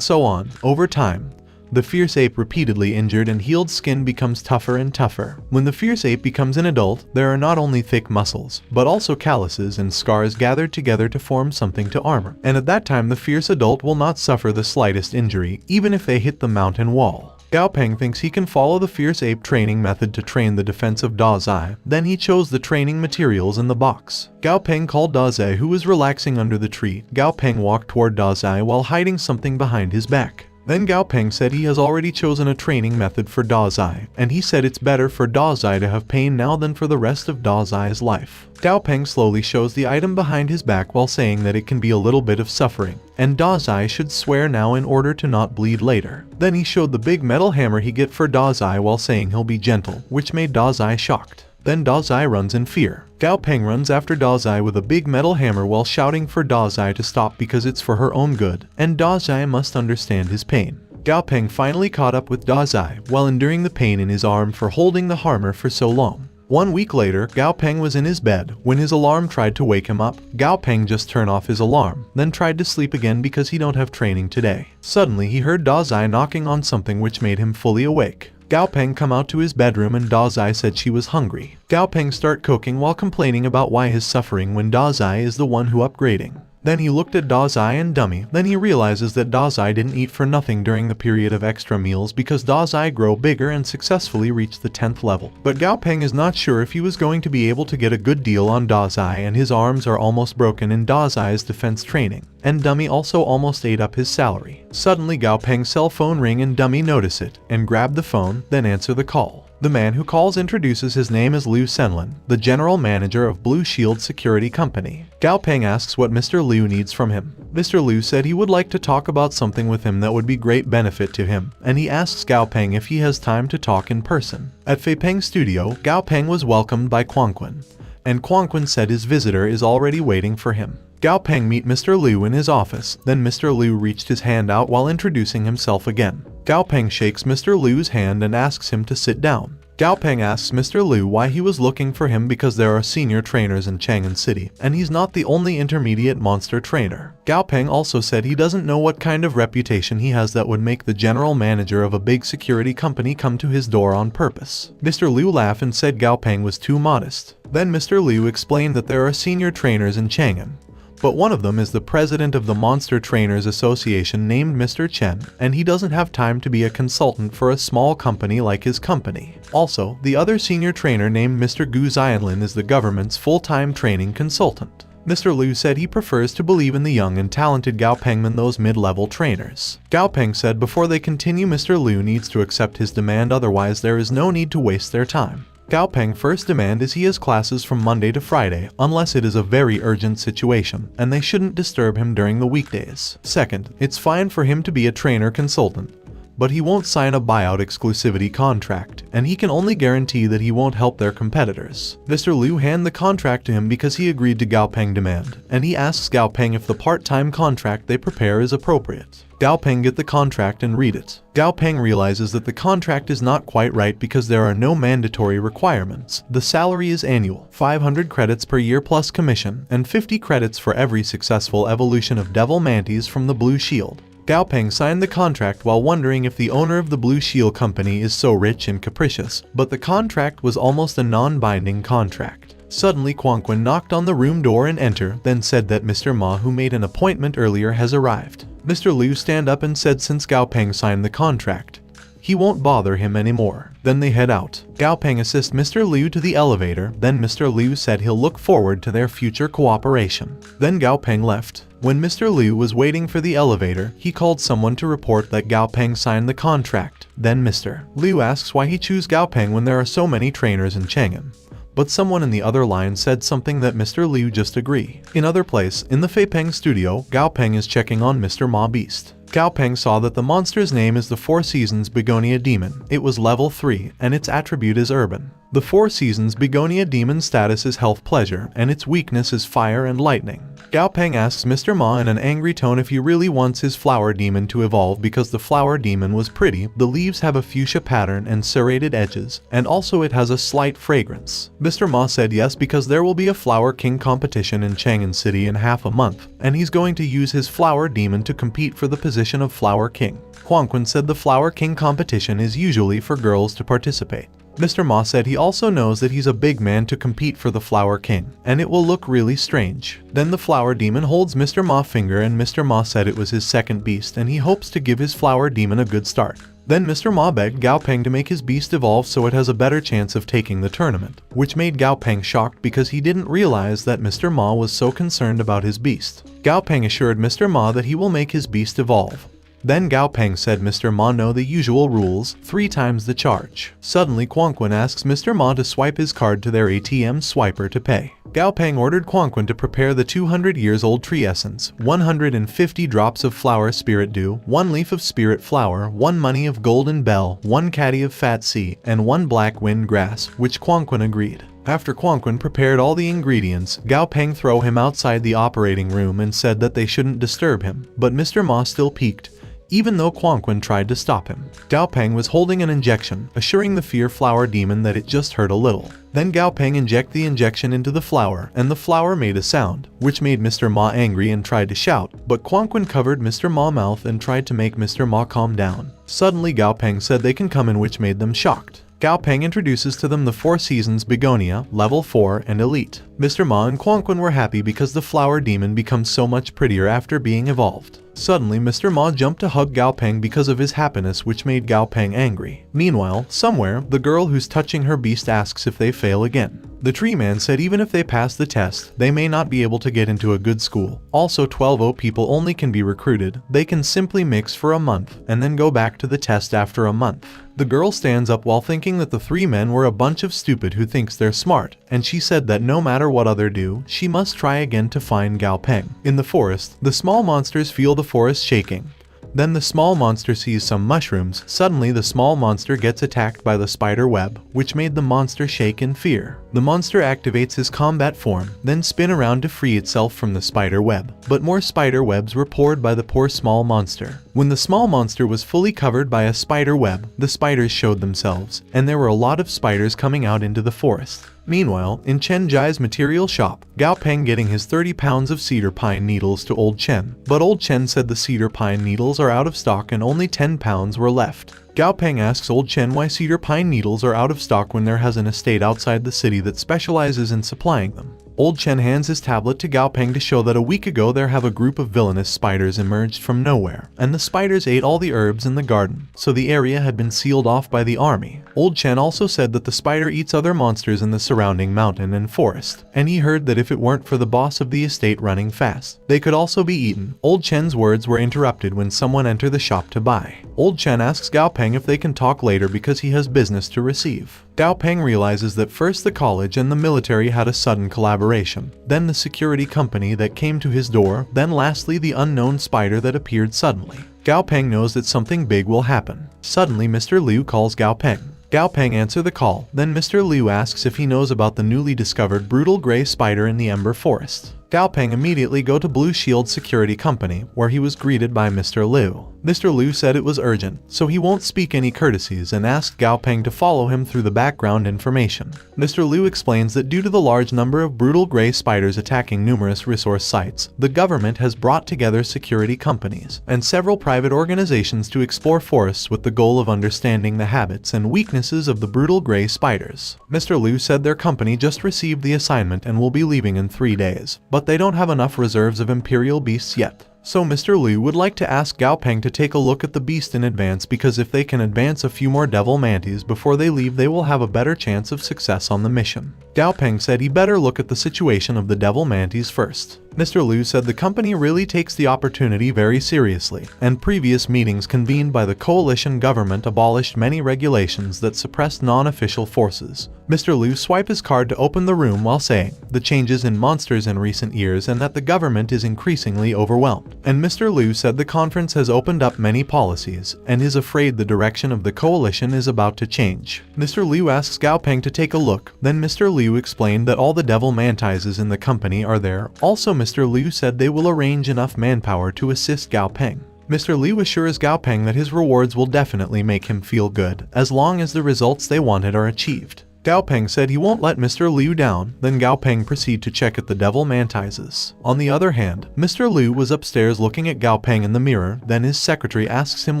so on. Over time, the fierce ape repeatedly injured and healed skin becomes tougher and tougher. When the fierce ape becomes an adult, there are not only thick muscles, but also calluses and scars gathered together to form something to armor. And at that time the fierce adult will not suffer the slightest injury, even if they hit the mountain wall. Gao Peng thinks he can follow the fierce ape training method to train the defense of Da Zai. Then he chose the training materials in the box. Gao Peng called Da Zai, who was relaxing under the tree. Gao Peng walked toward Da Zai while hiding something behind his back. Then Gao Peng said he has already chosen a training method for Da Zai, and he said it's better for Da Zai to have pain now than for the rest of Da Zai's life. Gao Peng slowly shows the item behind his back while saying that it can be a little bit of suffering, and Da Zai should swear now in order to not bleed later. Then he showed the big metal hammer he get for Da Zai while saying he'll be gentle, which made Da Zai shocked. Then Da Zai runs in fear. Gao Peng runs after Da Zai with a big metal hammer while shouting for Da Zai to stop because it's for her own good, and Da Zai must understand his pain. Gao Peng finally caught up with Da Zai while enduring the pain in his arm for holding the hammer for so long. 1 week later, Gao Peng was in his bed. When his alarm tried to wake him up, Gao Peng just turned off his alarm, then tried to sleep again because he don't have training today. Suddenly he heard Da Zai knocking on something which made him fully awake. Gao Peng come out to his bedroom and Da Zai said she was hungry. Gao Peng start cooking while complaining about why his suffering when Da Zai is the one who upgrading. Then he looked at Da Zai and Dummy. Then he realizes that Da Zai didn't eat for nothing during the period of extra meals because Da Zai grow bigger and successfully reached the 10th level. But Gao Peng is not sure if he was going to be able to get a good deal on Da Zai, and his arms are almost broken in Da Zai's defense training. And Dummy also almost ate up his salary. Suddenly Gao Peng's cell phone ring and Dummy notice it, and grab the phone, then answer the call. The man who calls introduces his name as Liu Senlin, the general manager of Blue Shield Security Company. Gao Peng asks what Mr. Liu needs from him. Mr. Liu said he would like to talk about something with him that would be great benefit to him, and he asks Gao Peng if he has time to talk in person. At Fei Peng's studio, Gao Peng was welcomed by Quanquan, and Quanquan said his visitor is already waiting for him. Gao Peng met Mr. Liu in his office, then Mr. Liu reached his hand out while introducing himself again. Gao Peng shakes Mr. Liu's hand and asks him to sit down. Gao Peng asks Mr. Liu why he was looking for him because there are senior trainers in Chang'an City, and he's not the only intermediate monster trainer. Gao Peng also said he doesn't know what kind of reputation he has that would make the general manager of a big security company come to his door on purpose. Mr. Liu laughed and said Gao Peng was too modest. Then Mr. Liu explained that there are senior trainers in Chang'an, but one of them is the president of the Monster Trainers Association named Mr. Chen, and he doesn't have time to be a consultant for a small company like his company. Also, the other senior trainer named Mr. Gu Xianlin is the government's full-time training consultant. Mr. Liu said he prefers to believe in the young and talented Gao Peng than those mid-level trainers. Gao Peng said before they continue Mr. Liu needs to accept his demand, otherwise there is no need to waste their time. Gao Peng's first demand is he has classes from Monday to Friday unless it is a very urgent situation, and they shouldn't disturb him during the weekdays. Second, it's fine for him to be a trainer consultant, but he won't sign a buyout exclusivity contract, and he can only guarantee that he won't help their competitors. Mr. Liu hand the contract to him because he agreed to Gao Peng's demand, and he asks Gao Peng if the part-time contract they prepare is appropriate. Gao Peng get the contract and read it. Gao Peng realizes that the contract is not quite right because there are no mandatory requirements. The salary is annual, 500 credits per year plus commission, and 50 credits for every successful evolution of Devil Mantis from the Blue Shield. Gao Peng signed the contract while wondering if the owner of the Blue Shield Company is so rich and capricious, but the contract was almost a non-binding contract. Suddenly Quanquan knocked on the room door and entered, then said that Mr. Ma, who made an appointment earlier, has arrived. Mr. Liu stand up and said since Gao Peng signed the contract, he won't bother him anymore. Then they head out. Gao Peng assists Mr. Liu to the elevator, then Mr. Liu said he'll look forward to their future cooperation. Then Gao Peng left. When Mr. Liu was waiting for the elevator, he called someone to report that Gao Peng signed the contract. Then Mr. Liu asks why he chose Gao Peng when there are so many trainers in Chang'an. But someone in the other line said something that Mr. Liu just agree. In other place, in the Fei Peng studio, Gao Peng is checking on Mr. Ma Beast. Gao Peng saw that the monster's name is the Four Seasons Begonia Demon. It was level 3, and its attribute is Urban. The Four Seasons Begonia Demon status is Health Pleasure, and its weakness is Fire and Lightning. Gao Peng asks Mr. Ma in an angry tone if he really wants his Flower Demon to evolve because the Flower Demon was pretty, the leaves have a fuchsia pattern and serrated edges, and also it has a slight fragrance. Mr. Ma said yes because there will be a Flower King competition in Chang'an City in half a month, and he's going to use his Flower Demon to compete for the position of Flower King. Quanquan said the Flower King competition is usually for girls to participate. Mr. Ma said he also knows that he's a big man to compete for the Flower King, and it will look really strange. Then the Flower Demon holds Mr. Ma's finger, and Mr. Ma said it was his second beast and he hopes to give his Flower Demon a good start. Then Mr. Ma begged Gao Peng to make his beast evolve so it has a better chance of taking the tournament, which made Gao Peng shocked because he didn't realize that Mr. Ma was so concerned about his beast. Gao Peng assured Mr. Ma that he will make his beast evolve. Then Gao Peng said Mr. Ma know the usual rules, 3 times the charge. Suddenly Quanquan asks Mr. Ma to swipe his card to their ATM swiper to pay. Gao Peng ordered Quanquan to prepare the 200 years old tree essence, 150 drops of flower spirit dew, 1 leaf of spirit flower, 1 money of golden bell, 1 caddy of fat sea, and 1 black wind grass, which Quanquan agreed. After Quanquan prepared all the ingredients, Gao Peng threw him outside the operating room and said that they shouldn't disturb him, but Mr. Ma still peeked, even though Quanquan tried to stop him. Gao Peng was holding an injection, assuring the Fear Flower Demon that it just hurt a little. Then Gao Peng injected the injection into the flower, and the flower made a sound, which made Mr. Ma angry and tried to shout, but Quanquan covered Mr. Ma's mouth and tried to make Mr. Ma calm down. Suddenly Gao Peng said they can come in, which made them shocked. Gao Peng introduces to them the 4 Seasons Begonia, level 4 and elite. Mr. Ma and Quanquan were happy because the Flower Demon becomes so much prettier after being evolved. Suddenly, Mr. Ma jumped to hug Gao Peng because of his happiness, which made Gao Peng angry. Meanwhile, somewhere, the girl who's touching her beast asks if they fail again. The tree man said even if they pass the test, they may not be able to get into a good school. Also, 12 people only can be recruited. They can simply mix for a month and then go back to the test after a month. The girl stands up while thinking that the three men were a bunch of stupid who thinks they're smart, and she said that no matter what other do, she must try again to find Gao Peng. In the forest, the small monsters feel the forest shaking. Then the small monster sees some mushrooms. Suddenly the small monster gets attacked by the spider web, which made the monster shake in fear. The monster activates his combat form, then spin around to free itself from the spider web. But more spider webs were poured by the poor small monster. When the small monster was fully covered by a spider web, the spiders showed themselves, and there were a lot of spiders coming out into the forest. Meanwhile, in Chen Jai's material shop, Gao Peng getting his 30 pounds of cedar pine needles to Old Chen. But Old Chen said the cedar pine needles are out of stock and only 10 pounds were left. Gao Peng asks Old Chen why cedar pine needles are out of stock when there has an estate outside the city that specializes in supplying them. Old Chen hands his tablet to Gao Peng to show that a week ago there have a group of villainous spiders emerged from nowhere, and the spiders ate all the herbs in the garden, so the area had been sealed off by the army. Old Chen also said that the spider eats other monsters in the surrounding mountain and forest, and he heard that if it weren't for the boss of the estate running fast, they could also be eaten. Old Chen's words were interrupted when someone entered the shop to buy. Old Chen asks Gao Peng if they can talk later because he has business to receive. Gao Peng realizes that first the college and the military had a sudden collaboration, then the security company that came to his door, then lastly the unknown spider that appeared suddenly. Gao Peng knows that something big will happen. Suddenly Mr. Liu calls Gao Peng. Gao Peng answers the call, then Mr. Liu asks if he knows about the newly discovered brutal gray spider in the Ember Forest. Gao Peng immediately go to Blue Shield Security Company, where he was greeted by Mr. Liu. Mr. Liu said it was urgent, so he won't speak any courtesies and asked Gao Peng to follow him through the background information. Mr. Liu explains that due to the large number of brutal gray spiders attacking numerous resource sites, the government has brought together security companies and several private organizations to explore forests with the goal of understanding the habits and weaknesses of the brutal gray spiders. Mr. Liu said their company just received the assignment and will be leaving in 3 days, but they don't have enough reserves of imperial beasts yet. So Mr. Liu would like to ask Gao Peng to take a look at the beast in advance, because if they can advance a few more devil mantis before they leave, they will have a better chance of success on the mission. Gao Peng said he better look at the situation of the devil mantis first. Mr. Liu said the company really takes the opportunity very seriously, and previous meetings convened by the coalition government abolished many regulations that suppressed non-official forces. Mr. Liu swiped his card to open the room while saying the changes in monsters in recent years and that the government is increasingly overwhelmed. And Mr. Liu said the conference has opened up many policies and is afraid the direction of the coalition is about to change. Mr. Liu asks Gao Peng to take a look, then Mr. Liu explained that all the devil mantises in the company are there. Also Mr. Liu said they will arrange enough manpower to assist Gao Peng. Mr. Liu assures Gao Peng that his rewards will definitely make him feel good, as long as the results they wanted are achieved. Gao Peng said he won't let Mr. Liu down, then Gao Peng proceeded to check at the devil mantises. On the other hand, Mr. Liu was upstairs looking at Gao Peng in the mirror, then his secretary asks him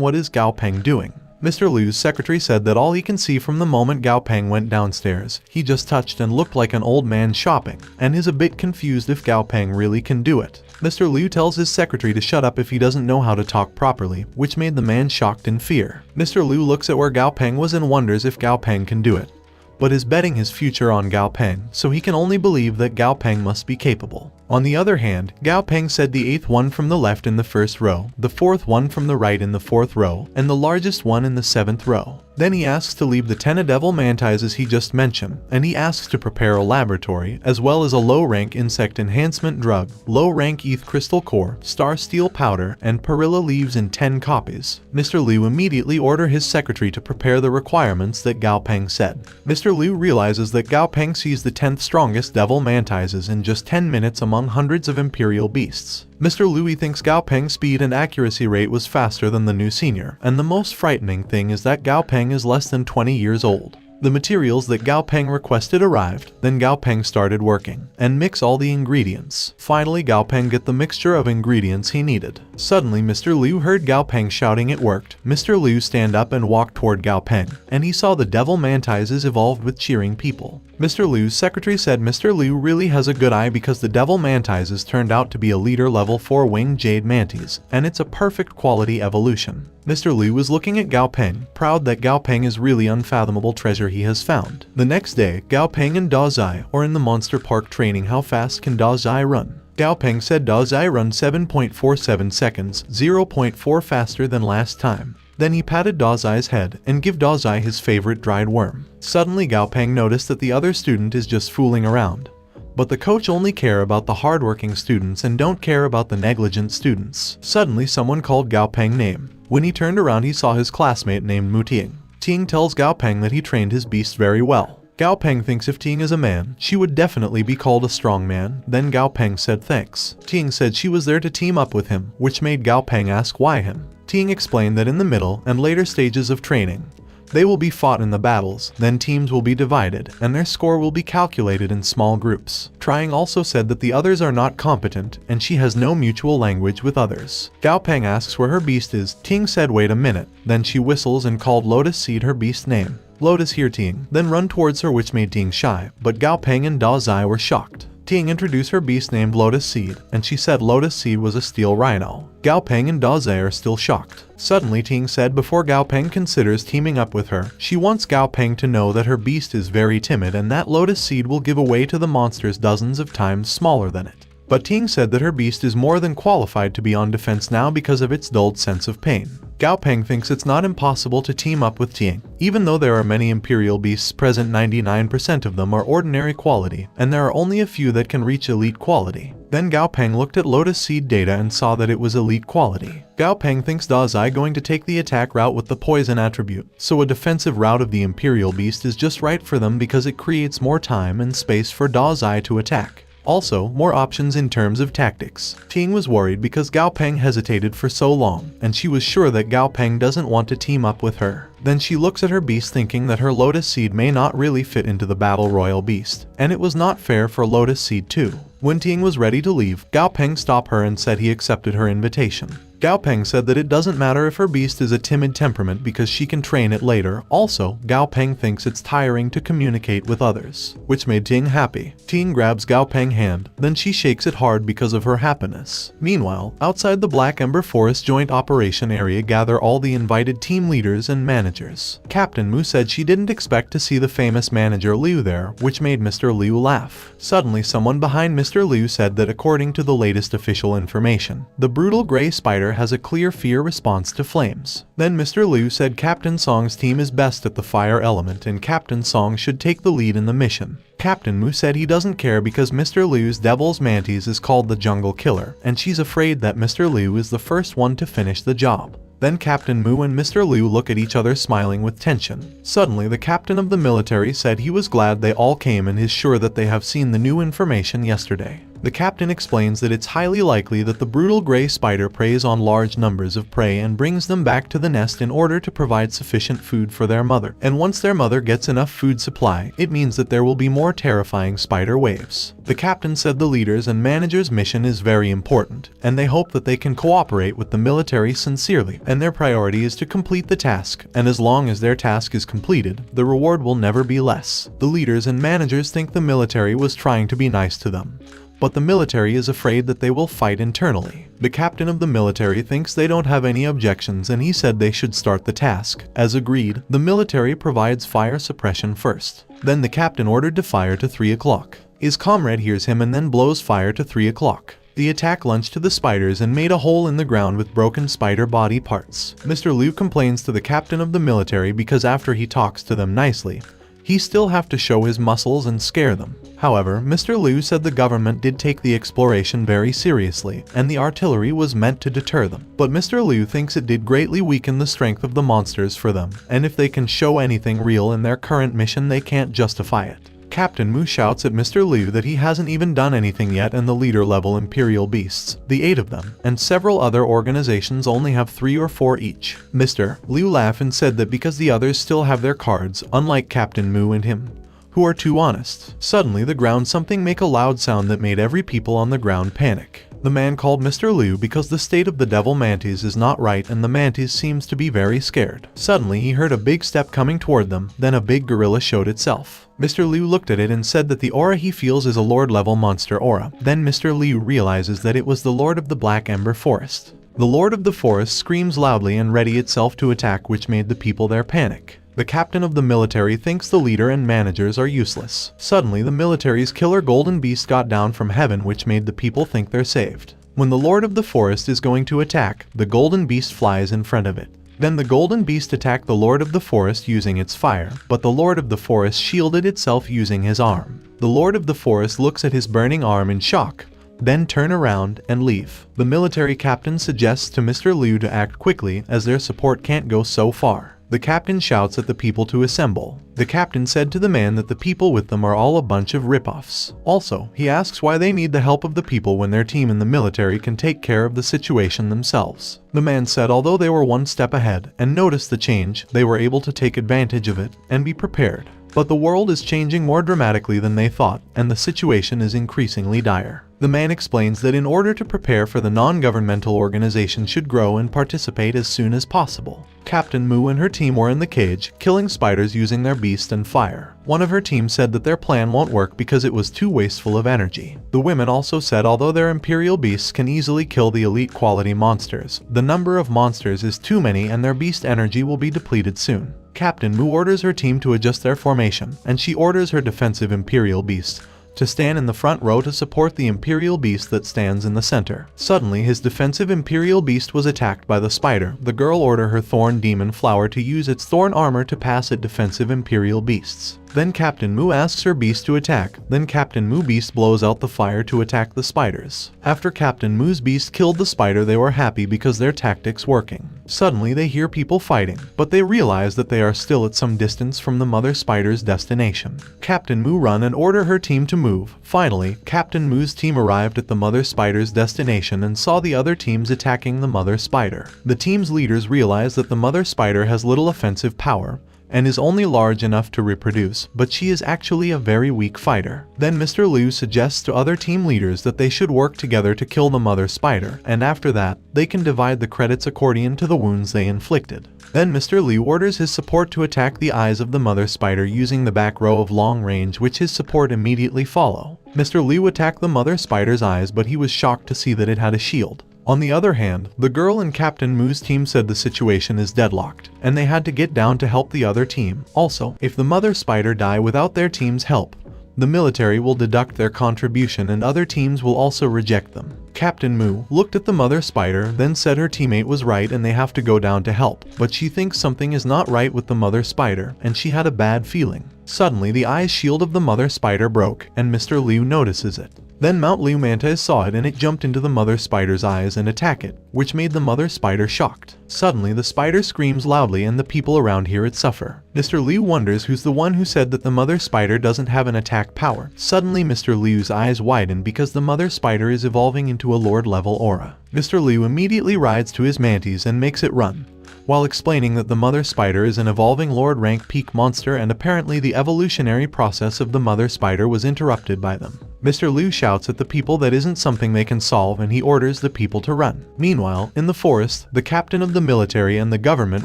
what is Gao Peng doing. Mr. Liu's secretary said that all he can see from the moment Gao Peng went downstairs, he just touched and looked like an old man shopping, and is a bit confused if Gao Peng really can do it. Mr. Liu tells his secretary to shut up if he doesn't know how to talk properly, which made the man shocked in fear. Mr. Liu looks at where Gao Peng was and wonders if Gao Peng can do it, but is betting his future on Gao Peng, so he can only believe that Gao Peng must be capable. On the other hand, Gao Peng said the 8th one from the left in the 1st row, the 4th one from the right in the 4th row, and the largest one in the 7th row. Then he asks to leave the 10 devil mantises he just mentioned, and he asks to prepare a laboratory, as well as a low-rank insect enhancement drug, low-rank ETH crystal core, star steel powder, and perilla leaves in 10 copies. Mr. Liu immediately ordered his secretary to prepare the requirements that Gao Peng said. Mr. Liu realizes that Gao Peng sees the 10th strongest devil mantises in just 10 minutes among hundreds of imperial beasts. Mr. Liu thinks Gao Peng's speed and accuracy rate was faster than the new senior, and the most frightening thing is that Gao Peng is less than 20 years old. The materials that Gao Peng requested arrived, then Gao Peng started working, and mix all the ingredients. Finally Gao Peng get the mixture of ingredients he needed. Suddenly Mr. Liu heard Gao Peng shouting it worked. Mr. Liu stand up and walked toward Gao Peng, and he saw the devil mantises evolved with cheering people. Mr. Liu's secretary said Mr. Liu really has a good eye because the devil mantises turned out to be a leader level 4 winged jade mantis, and it's a perfect quality evolution. Mr. Liu was looking at Gao Peng, proud that Gao Peng is really unfathomable treasure he has found. The next day, Gao Peng and Da Zai are in the monster park training how fast can Da Zai run. Gao Peng said Da Zai run 7.47 seconds, 0.4 faster than last time. Then he patted Da Zai's head and gave Da Zai his favorite dried worm. Suddenly Gao Peng noticed that the other student is just fooling around. But the coach only care about the hardworking students and don't care about the negligent students. Suddenly someone called Gao Peng name. When he turned around he saw his classmate named Mu Ting. Ting tells Gao Peng that he trained his beast very well. Gao Peng thinks if Ting is a man, she would definitely be called a strong man. Then Gao Peng said thanks. Ting said she was there to team up with him, which made Gao Peng ask why him. Ting explained that in the middle and later stages of training, they will be fought in the battles, then teams will be divided, and their score will be calculated in small groups. Ting also said that the others are not competent, and she has no mutual language with others. Gao Peng asks where her beast is. Ting said wait a minute, then she whistles and called Lotus Seed her beast name. Lotus hear Ting, then run towards her which made Ting shy, but Gao Peng and Da Zai were shocked. Ting introduced her beast named Lotus Seed, and she said Lotus Seed was a steel rhino. Gao Peng and Da Zai are still shocked. Suddenly Ting said before Gao Peng considers teaming up with her, she wants Gao Peng to know that her beast is very timid and that Lotus Seed will give away to the monsters dozens of times smaller than it. But Ting said that her beast is more than qualified to be on defense now because of its dulled sense of pain. Gao Peng thinks it's not impossible to team up with Ting. Even though there are many imperial beasts present, 99% of them are ordinary quality, and there are only a few that can reach elite quality. Then Gao Peng looked at Lotus Seed data and saw that it was elite quality. Gao Peng thinks Da Zai going to take the attack route with the poison attribute, so a defensive route of the imperial beast is just right for them because it creates more time and space for Da Zai to attack. Also, more options in terms of tactics. Ting was worried because Gao Peng hesitated for so long, and she was sure that Gao Peng doesn't want to team up with her. Then she looks at her beast thinking that her Lotus Seed may not really fit into the Battle Royal beast, and it was not fair for Lotus Seed too. When Ting was ready to leave, Gao Peng stopped her and said he accepted her invitation. Gao Peng said that it doesn't matter if her beast is a timid temperament because she can train it later. Also, Gao Peng thinks it's tiring to communicate with others, which made Ting happy. Ting grabs Gao Peng's hand, then she shakes it hard because of her happiness. Meanwhile, outside the Black Ember Forest Joint Operation Area gather all the invited team leaders and managers. Captain Mu said she didn't expect to see the famous manager Liu there, which made Mr. Liu laugh. Suddenly someone behind Mr. Liu said that according to the latest official information, the brutal gray spider has a clear fear response to flames. Then Mr. Liu said Captain Song's team is best at the fire element and Captain Song should take the lead in the mission. Captain Mu said he doesn't care because Mr. Liu's Devil's Mantis is called the Jungle Killer, and she's afraid that Mr. Liu is the first one to finish the job. Then Captain Mu and Mr. Liu look at each other smiling with tension. Suddenly the captain of the military said he was glad they all came and is sure that they have seen the new information yesterday. The captain explains that it's highly likely that the brutal gray spider preys on large numbers of prey and brings them back to the nest in order to provide sufficient food for their mother. And once their mother gets enough food supply, it means that there will be more terrifying spider waves. The captain said the leaders and managers' mission is very important, and they hope that they can cooperate with the military sincerely, and their priority is to complete the task, and as long as their task is completed, the reward will never be less. The leaders and managers think the military was trying to be nice to them, but the military is afraid that they will fight internally. The captain of the military thinks they don't have any objections and he said they should start the task. As agreed, the military provides fire suppression first. Then the captain ordered to fire to 3 o'clock. His comrade hears him and then blows fire to 3 o'clock. The attack launched to the spiders and made a hole in the ground with broken spider body parts. Mr. Liu complains to the captain of the military because after he talks to them nicely, he still have to show his muscles and scare them. However, Mr. Liu said the government did take the exploration very seriously, and the artillery was meant to deter them. But Mr. Liu thinks it did greatly weaken the strength of the monsters for them, and if they can show anything real in their current mission they can't justify it. Captain Mu shouts at Mr. Liu that he hasn't even done anything yet and the leader-level Imperial Beasts, the 8 of them, and several other organizations only have 3 or 4 each. Mr. Liu laughed and said that because the others still have their cards, unlike Captain Mu and him, who are too honest. Suddenly the ground something make a loud sound that made every people on the ground panic. The man called Mr. Liu because the state of the devil mantis is not right and the mantis seems to be very scared. Suddenly he heard a big step coming toward them, then a big gorilla showed itself. Mr. Liu looked at it and said that the aura he feels is a lord level monster aura. Then Mr. Liu realizes that it was the lord of the Black Ember Forest. The lord of the forest screams loudly and ready itself to attack, which made the people there panic. The captain of the military thinks the leader and managers are useless. Suddenly the military's killer golden beast got down from heaven, which made the people think they're saved. When the lord of the forest is going to attack, the golden beast flies in front of it. Then the golden beast attacked the lord of the forest using its fire, but the lord of the forest shielded itself using his arm. The lord of the forest looks at his burning arm in shock, then turn around and leave. The military captain suggests to Mr. Liu to act quickly as their support can't go so far. The captain shouts at the people to assemble. The captain said to the man that the people with them are all a bunch of rip-offs. Also, he asks why they need the help of the people when their team in the military can take care of the situation themselves. The man said although they were one step ahead and noticed the change, they were able to take advantage of it and be prepared. But the world is changing more dramatically than they thought, and the situation is increasingly dire. The man explains that in order to prepare for the non-governmental organization should grow and participate as soon as possible. Captain Mu and her team were in the cage, killing spiders using their beast and fire. One of her team said that their plan won't work because it was too wasteful of energy. The women also said although their imperial beasts can easily kill the elite quality monsters, the number of monsters is too many and their beast energy will be depleted soon. Captain Mu orders her team to adjust their formation, and she orders her defensive imperial beast to stand in the front row to support the imperial beast that stands in the center. Suddenly his defensive imperial beast was attacked by the spider. The girl ordered her thorn demon flower to use its thorn armor to pass at defensive imperial beasts. Then Captain Mu asks her beast to attack. Then Captain Mu beast blows out the fire to attack the spiders. After Captain Mu's beast killed the spider, they were happy because their tactics working. Suddenly they hear people fighting, but they realize that they are still at some distance from the mother spider's destination. Captain Mu run and order her team to move. Finally, Captain Mu's team arrived at the mother spider's destination and saw the other teams attacking the mother spider. The team's leaders realize that the mother spider has little offensive power and is only large enough to reproduce, but she is actually a very weak fighter. Then Mr. Liu suggests to other team leaders that they should work together to kill the mother spider, and after that, they can divide the credits according to the wounds they inflicted. Then Mr. Liu orders his support to attack the eyes of the mother spider using the back row of long range, which his support immediately follow. Mr. Liu attacked the mother spider's eyes, but he was shocked to see that it had a shield. On the other hand, the girl and Captain Mu's team said the situation is deadlocked, and they had to get down to help the other team. Also, if the mother spider die without their team's help, the military will deduct their contribution and other teams will also reject them. Captain Mu looked at the mother spider, then said her teammate was right and they have to go down to help, but she thinks something is not right with the mother spider, and she had a bad feeling. Suddenly the eye shield of the mother spider broke, and Mr. Liu notices it. Then Mount Liu Mantis saw it and it jumped into the mother spider's eyes and attacked it, which made the mother spider shocked. Suddenly the spider screams loudly and the people around hear it suffer. Mr. Liu wonders who's the one who said that the mother spider doesn't have an attack power. Suddenly Mr. Liu's eyes widen because the mother spider is evolving into a lord level aura. Mr. Liu immediately rides to his mantis and makes it run, while explaining that the mother spider is an evolving lord rank peak monster and apparently the evolutionary process of the mother spider was interrupted by them. Mr. Liu shouts at the people that isn't something they can solve and he orders the people to run. Meanwhile, in the forest, the captain of the military and the government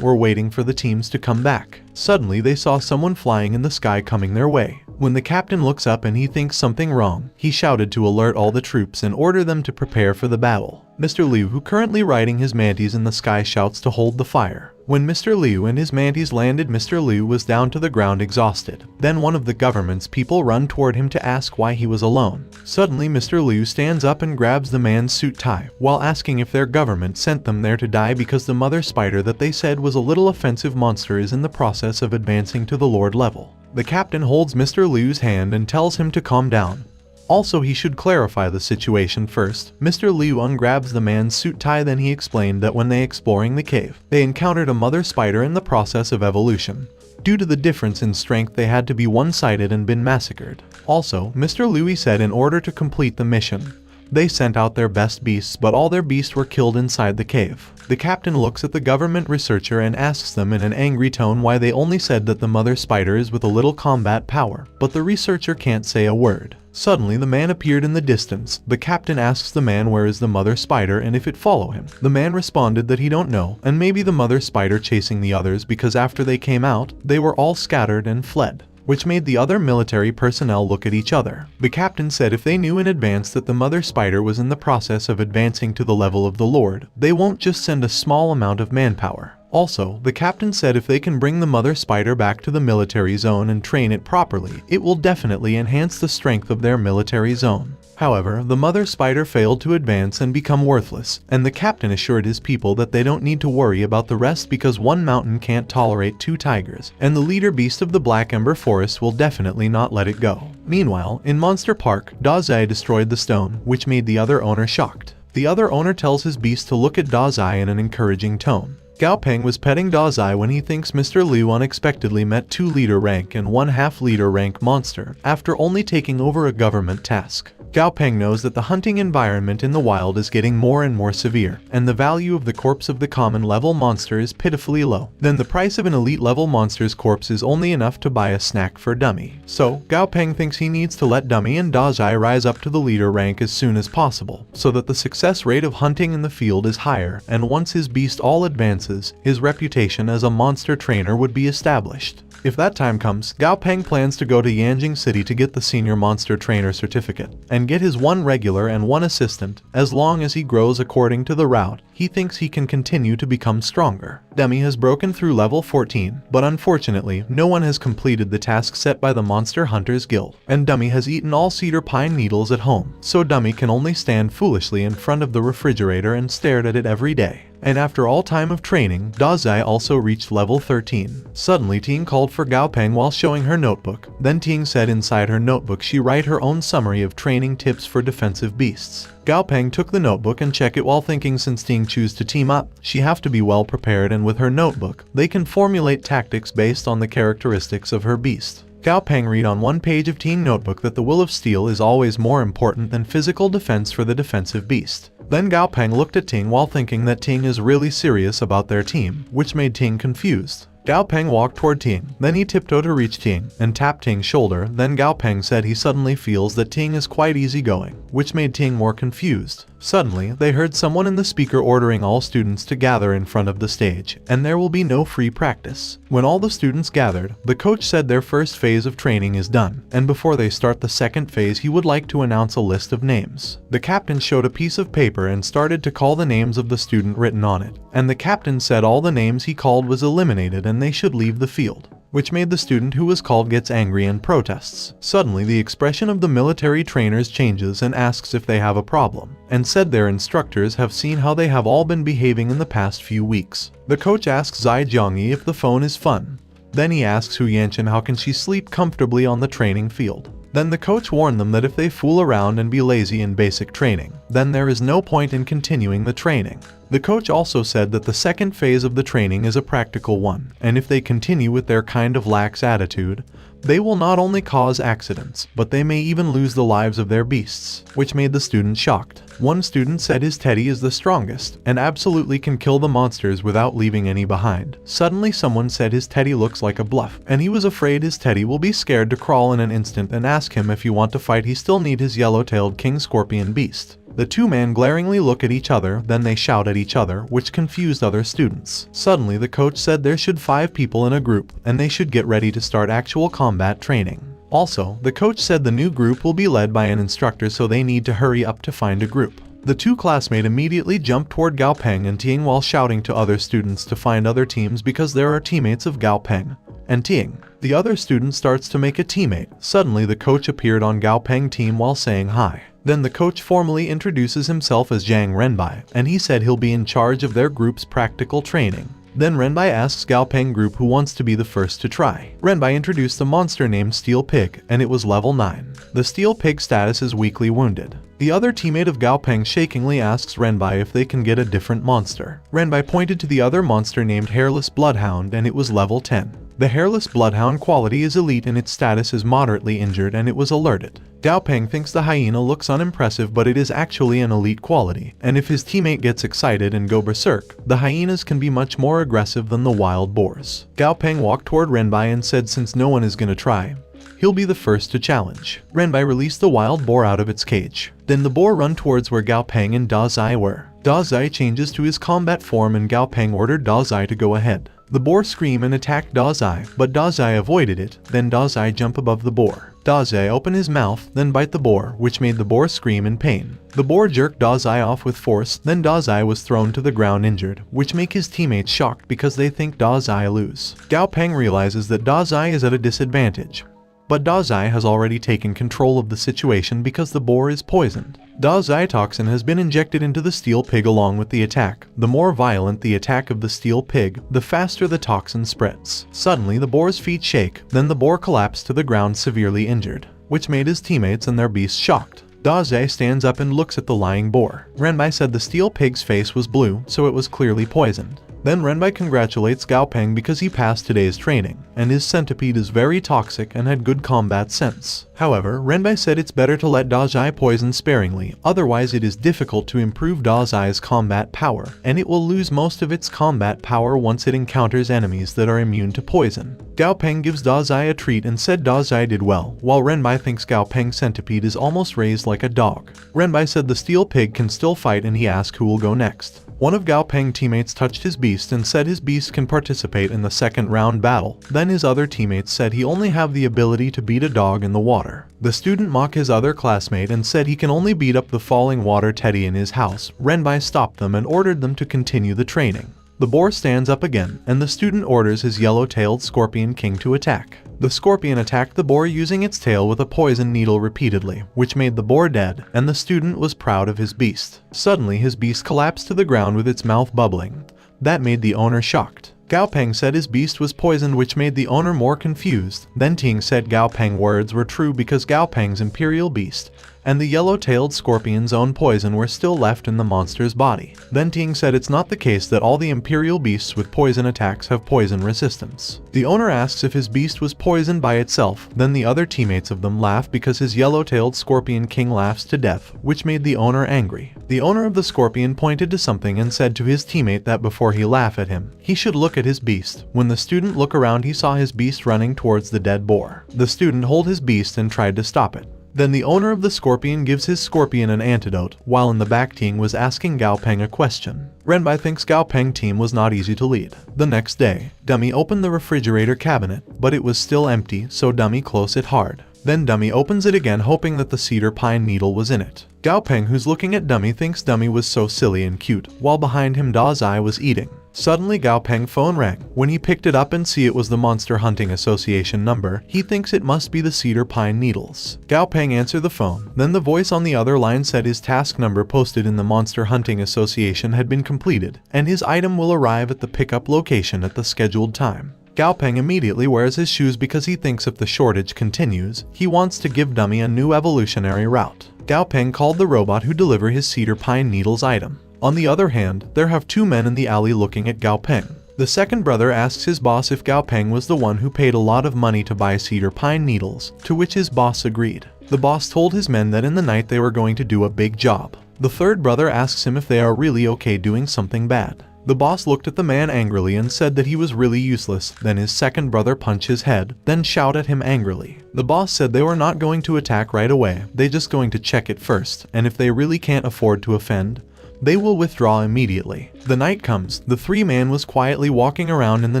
were waiting for the teams to come back. Suddenly they saw someone flying in the sky coming their way. When the captain looks up and he thinks something wrong, he shouted to alert all the troops and order them to prepare for the battle. Mr. Liu, who currently riding his mantis in the sky, shouts to hold the fire. When Mr. Liu and his mantis landed, Mr. Liu was down to the ground exhausted. Then one of the government's people run toward him to ask why he was alone. Suddenly Mr. Liu stands up and grabs the man's suit tie, while asking if their government sent them there to die because the mother spider that they said was a little offensive monster is in the process of advancing to the lord level. The captain holds Mr. Liu's hand and tells him to calm down. Also, he should clarify the situation first. Mr. Liu ungrabs the man's suit tie, then he explained that when they exploring the cave, they encountered a mother spider in the process of evolution. Due to the difference in strength, they had to be one-sided and been massacred. Also, Mr. Liu said in order to complete the mission, They sent out their best beasts, but all their beasts were killed inside the cave. The captain looks at the government researcher and asks them in an angry tone why they only said that the mother spider is with a little combat power, but the researcher can't say a word. Suddenly the man appeared in the distance. The captain asks the man where is the mother spider and if it follow him. The man responded that he don't know, and maybe the mother spider chasing the others because after they came out, they were all scattered and fled, which made the other military personnel look at each other. The captain said if they knew in advance that the mother spider was in the process of advancing to the level of the Lord, they won't just send a small amount of manpower. Also, the captain said if they can bring the mother spider back to the military zone and train it properly, it will definitely enhance the strength of their military zone. However, the mother spider failed to advance and become worthless, and the captain assured his people that they don't need to worry about the rest because one mountain can't tolerate two tigers, and the leader beast of the Black Ember Forest will definitely not let it go. Meanwhile, in Monster Park, Dazai destroyed the stone, which made the other owner shocked. The other owner tells his beast to look at Dazai in an encouraging tone. Gao Peng was petting Dazai when he thinks Mr. Liu unexpectedly met 2 leader rank and 1 half leader rank monster after only taking over a government task. Gao Peng knows that the hunting environment in the wild is getting more and more severe, and the value of the corpse of the common level monster is pitifully low. Then the price of an elite level monster's corpse is only enough to buy a snack for Dummy. So, Gao Peng thinks he needs to let Dummy and Dazai rise up to the leader rank as soon as possible, so that the success rate of hunting in the field is higher, and once his beast all advances, his reputation as a monster trainer would be established. If that time comes, Gao Peng plans to go to Yanjing City to get the senior monster trainer certificate, and get his 1 regular and 1 assistant. As long as he grows according to the route, he thinks he can continue to become stronger. Dummy has broken through level 14, but unfortunately, no one has completed the task set by the Monster Hunters Guild, and Dummy has eaten all cedar pine needles at home, so Dummy can only stand foolishly in front of the refrigerator and stare at it every day. And after all time of training, Dazai also reached level 13. Suddenly Ting called for Gao Peng while showing her notebook. Then Ting said inside her notebook she write her own summary of training tips for defensive beasts. Gao Peng took the notebook and checked it while thinking since Ting choose to team up, she have to be well prepared, and with her notebook, they can formulate tactics based on the characteristics of her beast. Gao Peng read on 1 page of Ting notebook that the will of steel is always more important than physical defense for the defensive beast. Then Gao Peng looked at Ting while thinking that Ting is really serious about their team, which made Ting confused. Gao Peng walked toward Ting, then he tiptoed to reach Ting, and tapped Ting's shoulder. Then Gao Peng said he suddenly feels that Ting is quite easygoing, which made Ting more confused. Suddenly, they heard someone in the speaker ordering all students to gather in front of the stage, and there will be no free practice. When all the students gathered, the coach said their first phase of training is done, and before they start the second phase he would like to announce a list of names. The captain showed a piece of paper and started to call the names of the student written on it, and the captain said all the names he called was eliminated and they should leave the field, which made the student who was called gets angry and protests. Suddenly the expression of the military trainers changes and asks if they have a problem, and said their instructors have seen how they have all been behaving in the past few weeks. The coach asks Zai Jiangyi if the phone is fun. Then he asks Hu Yanchen how can she sleep comfortably on the training field. Then the coach warned them that if they fool around and be lazy in basic training, then there is no point in continuing the training. The coach also said that the second phase of the training is a practical one, and if they continue with their kind of lax attitude, they will not only cause accidents, but they may even lose the lives of their beasts, which made the student shocked. One student said his teddy is the strongest, and absolutely can kill the monsters without leaving any behind. Suddenly someone said his teddy looks like a bluff, and he was afraid his teddy will be scared to crawl in an instant and ask him if you want to fight he still need his yellow-tailed king scorpion beast. The 2 men glaringly look at each other, then they shout at each other, which confused other students. Suddenly the coach said there should 5 people in a group, and they should get ready to start actual combat training. Also, the coach said the new group will be led by an instructor, so they need to hurry up to find a group. The 2 classmates immediately jumped toward Gao Peng and Ting while shouting to other students to find other teams because there are teammates of Gao Peng and Ting. The other student starts to make a teammate. Suddenly the coach appeared on Gao Peng team while saying hi. Then the coach formally introduces himself as Zhang Renbai, and he said he'll be in charge of their group's practical training. Then Renbai asks Gao Peng group who wants to be the first to try. Renbai introduced a monster named Steel Pig, and it was level 9. The Steel Pig status is weakly wounded. The other teammate of Gao Peng shakingly asks Renbai if they can get a different monster. Renbai pointed to the other monster named Hairless Bloodhound, and it was level 10. The hairless bloodhound quality is elite and its status is moderately injured, and it was alerted. Gao Peng thinks the hyena looks unimpressive, but it is actually an elite quality, and if his teammate gets excited and go berserk, the hyenas can be much more aggressive than the wild boars. Gao Peng walked toward Renbai and said since no one is gonna try, he'll be the first to challenge. Renbai released the wild boar out of its cage. Then the boar run towards where Gao Peng and Da Zai were. Da Zai changes to his combat form and Gao Peng ordered Da Zai to go ahead. The boar screamed and attacked Da Zai, but Da Zai avoided it. Then Da Zai jump above the boar. Da Zai open his mouth, then bite the boar, which made the boar scream in pain. The boar jerked Da Zai off with force, then Da Zai was thrown to the ground injured, which make his teammates shocked because they think Da Zai lose. Gao Peng realizes that Da Zai is at a disadvantage, but Da Zai has already taken control of the situation because the boar is poisoned. Da Zai toxin has been injected into the steel pig along with the attack. The more violent the attack of the steel pig, the faster the toxin spreads. Suddenly the boar's feet shake, then the boar collapsed to the ground severely injured, which made his teammates and their beasts shocked. Da Zai stands up and looks at the lying boar. Renbai said the steel pig's face was blue, so it was clearly poisoned. Then Renbai congratulates Gao Peng because he passed today's training, and his centipede is very toxic and had good combat sense. However, Renbai said it's better to let Da Zai poison sparingly, otherwise it is difficult to improve Da Zai's combat power, and it will lose most of its combat power once it encounters enemies that are immune to poison. Gao Peng gives Da Zai a treat and said Da Zai did well, while Renbai thinks Gao Peng's centipede is almost raised like a dog. Renbai said the steel pig can still fight and he asked who will go next. One of Gao Peng's teammates touched his beast and said his beast can participate in the second round battle. Then his other teammates said he only have the ability to beat a dog in the water. The student mocked his other classmate and said he can only beat up the falling water teddy in his house. Renbai stopped them and ordered them to continue the training. The boar stands up again, and the student orders his yellow-tailed scorpion king to attack. The scorpion attacked the boar using its tail with a poison needle repeatedly, which made the boar dead, and the student was proud of his beast. Suddenly his beast collapsed to the ground with its mouth bubbling. That made the owner shocked. Gao Peng said his beast was poisoned, which made the owner more confused. Then Ting said Gao Peng's words were true because Gao Peng's imperial beast and the yellow-tailed scorpion's own poison were still left in the monster's body. Then Ting said it's not the case that all the imperial beasts with poison attacks have poison resistance. The owner asks if his beast was poisoned by itself, then the other teammates of them laugh because his yellow-tailed scorpion king laughs to death, which made the owner angry. The owner of the scorpion pointed to something and said to his teammate that before he laugh at him, he should look at his beast. When the student looked around, he saw his beast running towards the dead boar. The student held his beast and tried to stop it. Then the owner of the scorpion gives his scorpion an antidote, while in the back Ting was asking Gao Peng a question. Renbai thinks Gao Peng team was not easy to lead. The next day, Dummy opened the refrigerator cabinet, but it was still empty, so Dummy closed it hard. Then Dummy opens it again hoping that the cedar pine needle was in it. Gao Peng, who's looking at Dummy, thinks Dummy was so silly and cute, while behind him Da Zai was eating. Suddenly Gao Peng's phone rang. When he picked it up and see it was the Monster Hunting Association number, he thinks it must be the cedar pine needles. Gao Peng answered the phone. Then the voice on the other line said his task number posted in the Monster Hunting Association had been completed, and his item will arrive at the pickup location at the scheduled time. Gao Peng immediately wears his shoes because he thinks if the shortage continues, he wants to give Dummy a new evolutionary route. Gao Peng called the robot who deliver his cedar pine needles item. On the other hand, there have two men in the alley looking at Gao Peng. The second brother asks his boss if Gao Peng was the one who paid a lot of money to buy cedar pine needles, to which his boss agreed. The boss told his men that in the night they were going to do a big job. The third brother asks him if they are really okay doing something bad. The boss looked at the man angrily and said that he was really useless. Then his second brother punched his head, then shout at him angrily. The boss said they were not going to attack right away, they just going to check it first, and if they really can't afford to offend, they will withdraw immediately. The night comes. The three men was quietly walking around in the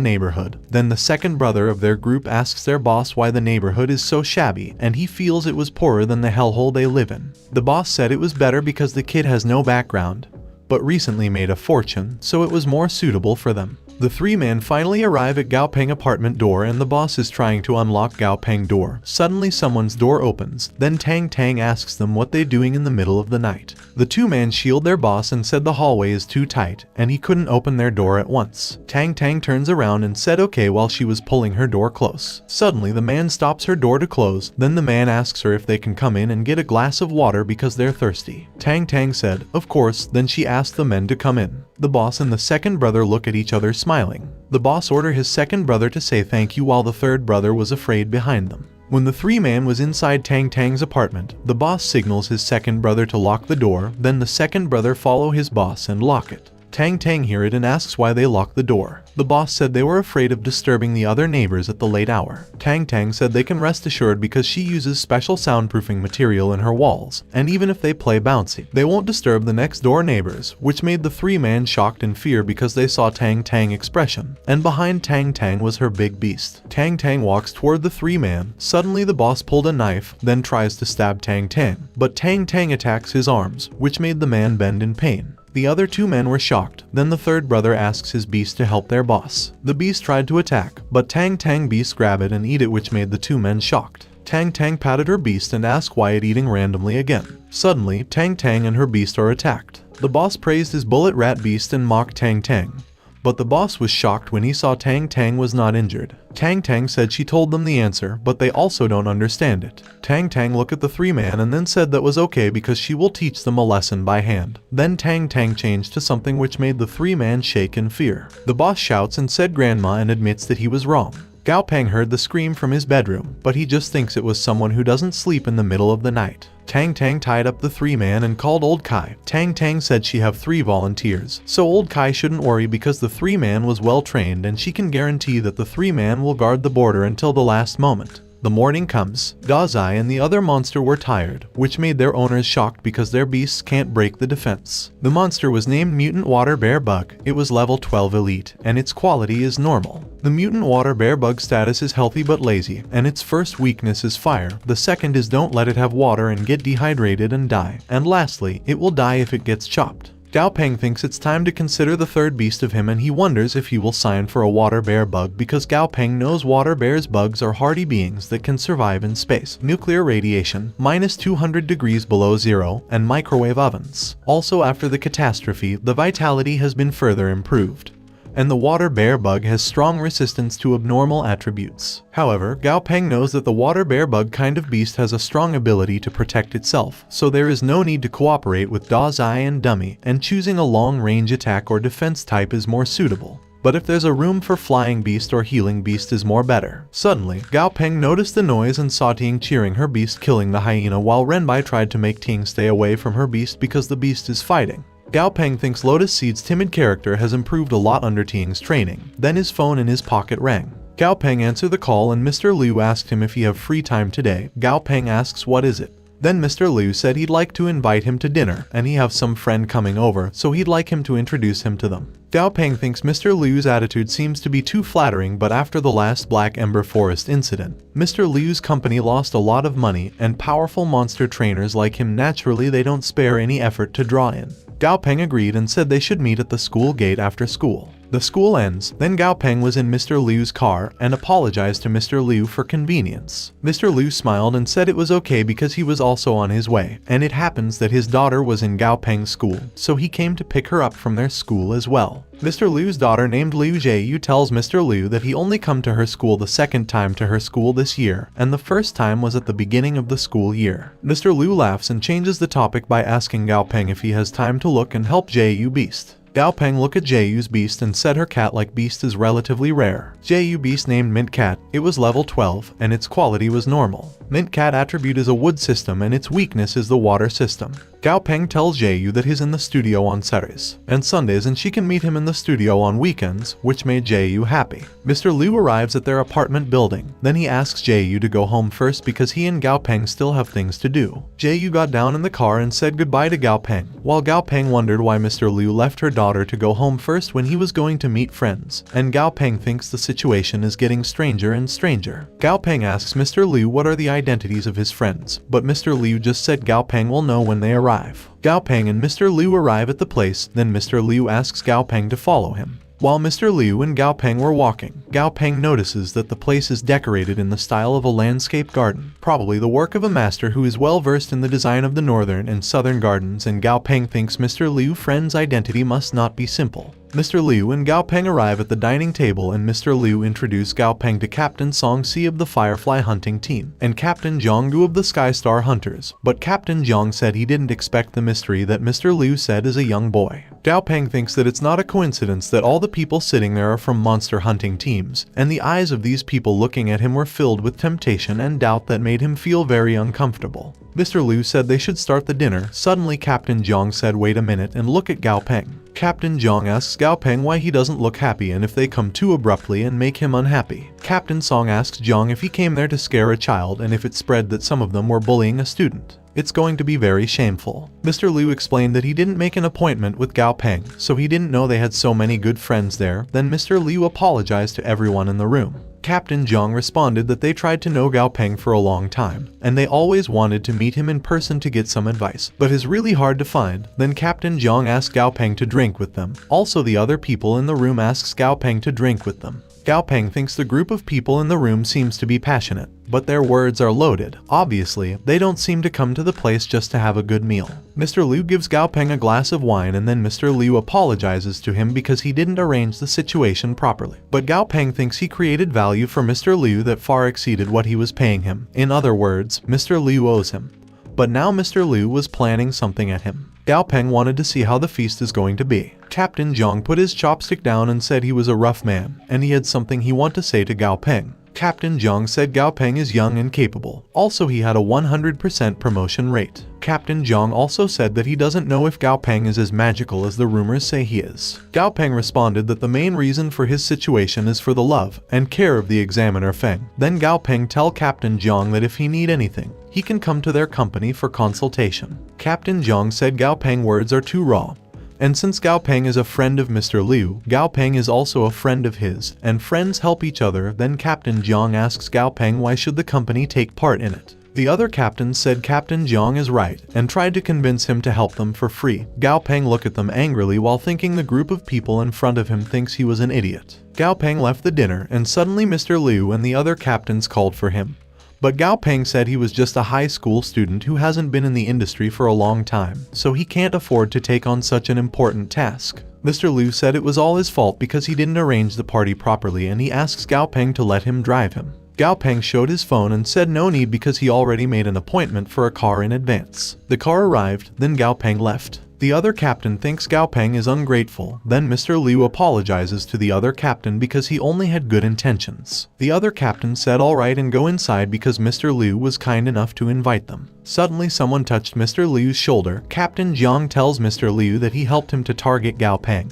neighborhood. Then the second brother of their group asks their boss why the neighborhood is so shabby, and he feels it was poorer than the hellhole they live in. The boss said it was better because the kid has no background, but recently made a fortune, so it was more suitable for them. The three men finally arrive at Gao Peng apartment door and the boss is trying to unlock Gao Peng door. Suddenly someone's door opens, then Tang Tang asks them what they're doing in the middle of the night. The two men shield their boss and said the hallway is too tight and he couldn't open their door at once. Tang Tang turns around and said okay while she was pulling her door close. Suddenly the man stops her door to close, then the man asks her if they can come in and get a glass of water because they're thirsty. Tang Tang said, of course, then she asked the men to come in. The boss and the second brother look at each other smiling. The boss ordered his second brother to say thank you while the third brother was afraid behind them. When the three-man was inside Tang Tang's apartment, the boss signals his second brother to lock the door, then the second brother follow his boss and lock it. Tang Tang hear it and asks why they locked the door. The boss said they were afraid of disturbing the other neighbors at the late hour. Tang Tang said they can rest assured because she uses special soundproofing material in her walls, and even if they play bouncy, they won't disturb the next door neighbors, which made the three-man shocked in fear because they saw Tang Tang expression, and behind Tang Tang was her big beast. Tang Tang walks toward the three-man. Suddenly the boss pulled a knife, then tries to stab Tang Tang, but Tang Tang attacks his arms, which made the man bend in pain. The other two men were shocked. Then the third brother asks his beast to help their boss. The beast tried to attack, but Tang Tang beast grab it and eat it, which made the two men shocked. Tang Tang patted her beast and asked why it eating randomly again. Suddenly, Tang Tang and her beast are attacked. The boss praised his bullet rat beast and mocked Tang Tang. But the boss was shocked when he saw Tang Tang was not injured. Tang Tang said she told them the answer, but they also don't understand it. Tang Tang looked at the three-man and then said that was okay because she will teach them a lesson by hand. Then Tang Tang changed to something which made the three-man shake in fear. The boss shouts and said grandma and admits that he was wrong. Gao Peng heard the scream from his bedroom, but he just thinks it was someone who doesn't sleep in the middle of the night. Tang Tang tied up the three-man and called Old Kai. Tang Tang said she have 3 volunteers, so Old Kai shouldn't worry because the three-man was well trained and she can guarantee that the three-man will guard the border until the last moment. The morning comes. Dazai and the other monster were tired, which made their owners shocked because their beasts can't break the defense. The monster was named Mutant Water Bear Bug. It was level 12 elite, and its quality is normal. The Mutant Water Bear Bug status is healthy but lazy, and its first weakness is fire. The second is don't let it have water and get dehydrated and die. And lastly, it will die if it gets chopped. Gao Peng thinks it's time to consider the third beast of him, and he wonders if he will sign for a water bear bug because Gao Peng knows water bears bugs are hardy beings that can survive in space, nuclear radiation, minus 200 degrees below zero, and microwave ovens. Also after the catastrophe, the vitality has been further improved, and the water bear bug has strong resistance to abnormal attributes. However, Gao Peng knows that the water bear bug kind of beast has a strong ability to protect itself, so there is no need to cooperate with Dazai and Dummy, and choosing a long-range attack or defense type is more suitable. But if there's a room for flying beast or healing beast is more better. Suddenly, Gao Peng noticed the noise and saw Ting cheering her beast killing the hyena while Renbai tried to make Ting stay away from her beast because the beast is fighting. Gao Peng thinks Lotus Seed's timid character has improved a lot under Ting's training. Then his phone in his pocket rang. Gao Peng answered the call and Mr. Liu asked him if he have free time today. Gao Peng asks what is it. Then Mr. Liu said he'd like to invite him to dinner and he have some friend coming over, so he'd like him to introduce him to them. Gao Peng thinks Mr. Liu's attitude seems to be too flattering, but after the last Black Ember Forest incident, Mr. Liu's company lost a lot of money, and powerful monster trainers like him naturally they don't spare any effort to draw in. Gao Peng agreed and said they should meet at the school gate after school. The school ends, then Gao Peng was in Mr. Liu's car and apologized to Mr. Liu for convenience. Mr. Liu smiled and said it was okay because he was also on his way, and it happens that his daughter was in Gao Peng's school, so he came to pick her up from their school as well. Mr. Liu's daughter named Liu Jieyu tells Mr. Liu that he only come to her school the second time to her school this year, and the first time was at the beginning of the school year. Mr. Liu laughs and changes the topic by asking Gao Peng if he has time to look and help Jieyu beast. Gao Peng looked at Jieyu's beast and said her cat-like beast is relatively rare. Jieyu beast named Mint Cat. It was level 12, and its quality was normal. Mint Cat attribute is a wood system and its weakness is the water system. Gao Peng tells Jieyu that he's in the studio on Saturdays and Sundays and she can meet him in the studio on weekends, which made Jieyu happy. Mr. Liu arrives at their apartment building. Then he asks Jieyu to go home first because he and Gao Peng still have things to do. Jieyu got down in the car and said goodbye to Gao Peng, while Gao Peng wondered why Mr. Liu left her daughter to go home first when he was going to meet friends, and Gao Peng thinks the situation is getting stranger and stranger. Gao Peng asks Mr. Liu what are the identities of his friends, but Mr. Liu just said Gao Peng will know when they arrive. Gao Peng and Mr. Liu arrive at the place, then Mr. Liu asks Gao Peng to follow him. While Mr. Liu and Gao Peng were walking, Gao Peng notices that the place is decorated in the style of a landscape garden, probably the work of a master who is well versed in the design of the northern and southern gardens, and Gao Peng thinks Mr. Liu's friend's identity must not be simple. Mr. Liu and Gao Peng arrive at the dining table and Mr. Liu introduces Gao Peng to Captain Song Si of the Firefly Hunting Team and Captain Zhang Gu of the Sky Star Hunters, but Captain Zhang said he didn't expect the mystery that Mr. Liu said is a young boy. Gao Peng thinks that it's not a coincidence that all the people sitting there are from monster hunting teams, and the eyes of these people looking at him were filled with temptation and doubt that made him feel very uncomfortable. Mr. Liu said they should start the dinner. Suddenly Captain Zhang said wait a minute and look at Gao Peng. Captain Zhang asks Gao Peng why he doesn't look happy and if they come too abruptly and make him unhappy. Captain Song asks Zhang if he came there to scare a child and if it spread that some of them were bullying a student. It's going to be very shameful. Mr. Liu explained that he didn't make an appointment with Gao Peng, so he didn't know they had so many good friends there. Then Mr. Liu apologized to everyone in the room. Captain Zhang responded that they tried to know Gao Peng for a long time, and they always wanted to meet him in person to get some advice, but it's really hard to find. Then Captain Zhang asked Gao Peng to drink with them. Also the other people in the room asks Gao Peng to drink with them. Gao Peng thinks the group of people in the room seems to be passionate, but their words are loaded. Obviously, they don't seem to come to the place just to have a good meal. Mr. Liu gives Gao Peng a glass of wine and then Mr. Liu apologizes to him because he didn't arrange the situation properly. But Gao Peng thinks he created value for Mr. Liu that far exceeded what he was paying him. In other words, Mr. Liu owes him. But now Mr. Liu was planning something at him. Gao Peng wanted to see how the feast is going to be. Captain Zhang put his chopstick down and said he was a rough man, and he had something he wanted to say to Gao Peng. Captain Zhang said Gao Peng is young and capable. Also he had a 100% promotion rate. Captain Zhang also said that he doesn't know if Gao Peng is as magical as the rumors say he is. Gao Peng responded that the main reason for his situation is for the love and care of the examiner Feng. Then Gao Peng tell Captain Zhang that if he need anything, he can come to their company for consultation. Captain Zhang said Gao Peng words are too raw. And since Gao Peng is a friend of Mr. Liu, Gao Peng is also a friend of his, and friends help each other. Then Captain Zhang asks Gao Peng why should the company take part in it. The other captains said Captain Zhang is right, and tried to convince him to help them for free. Gao Peng looked at them angrily while thinking the group of people in front of him thinks he was an idiot. Gao Peng left the dinner, and suddenly Mr. Liu and the other captains called for him. But Gao Peng said he was just a high school student who hasn't been in the industry for a long time, so he can't afford to take on such an important task. Mr. Liu said it was all his fault because he didn't arrange the party properly and he asks Gao Peng to let him drive him. Gao Peng showed his phone and said no need because he already made an appointment for a car in advance. The car arrived, then Gao Peng left. The other captain thinks Gao Peng is ungrateful. Then Mr. Liu apologizes to the other captain because he only had good intentions. The other captain said alright and go inside because Mr. Liu was kind enough to invite them. Suddenly someone touched Mr. Liu's shoulder. Captain Zhang tells Mr. Liu that he helped him to target Gao Peng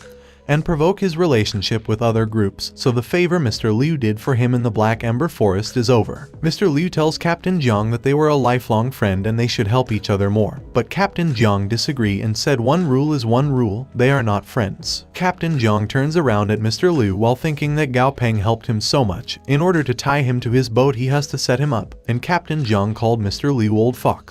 and provoke his relationship with other groups, so the favor Mr. Liu did for him in the Black Ember Forest is over. Mr. Liu tells Captain Zhang that they were a lifelong friend and they should help each other more, but Captain Zhang disagreed and said one rule is one rule, they are not friends. Captain Zhang turns around at Mr. Liu while thinking that Gao Peng helped him so much. In order to tie him to his boat he has to set him up, and Captain Zhang called Mr. Liu Old Fox.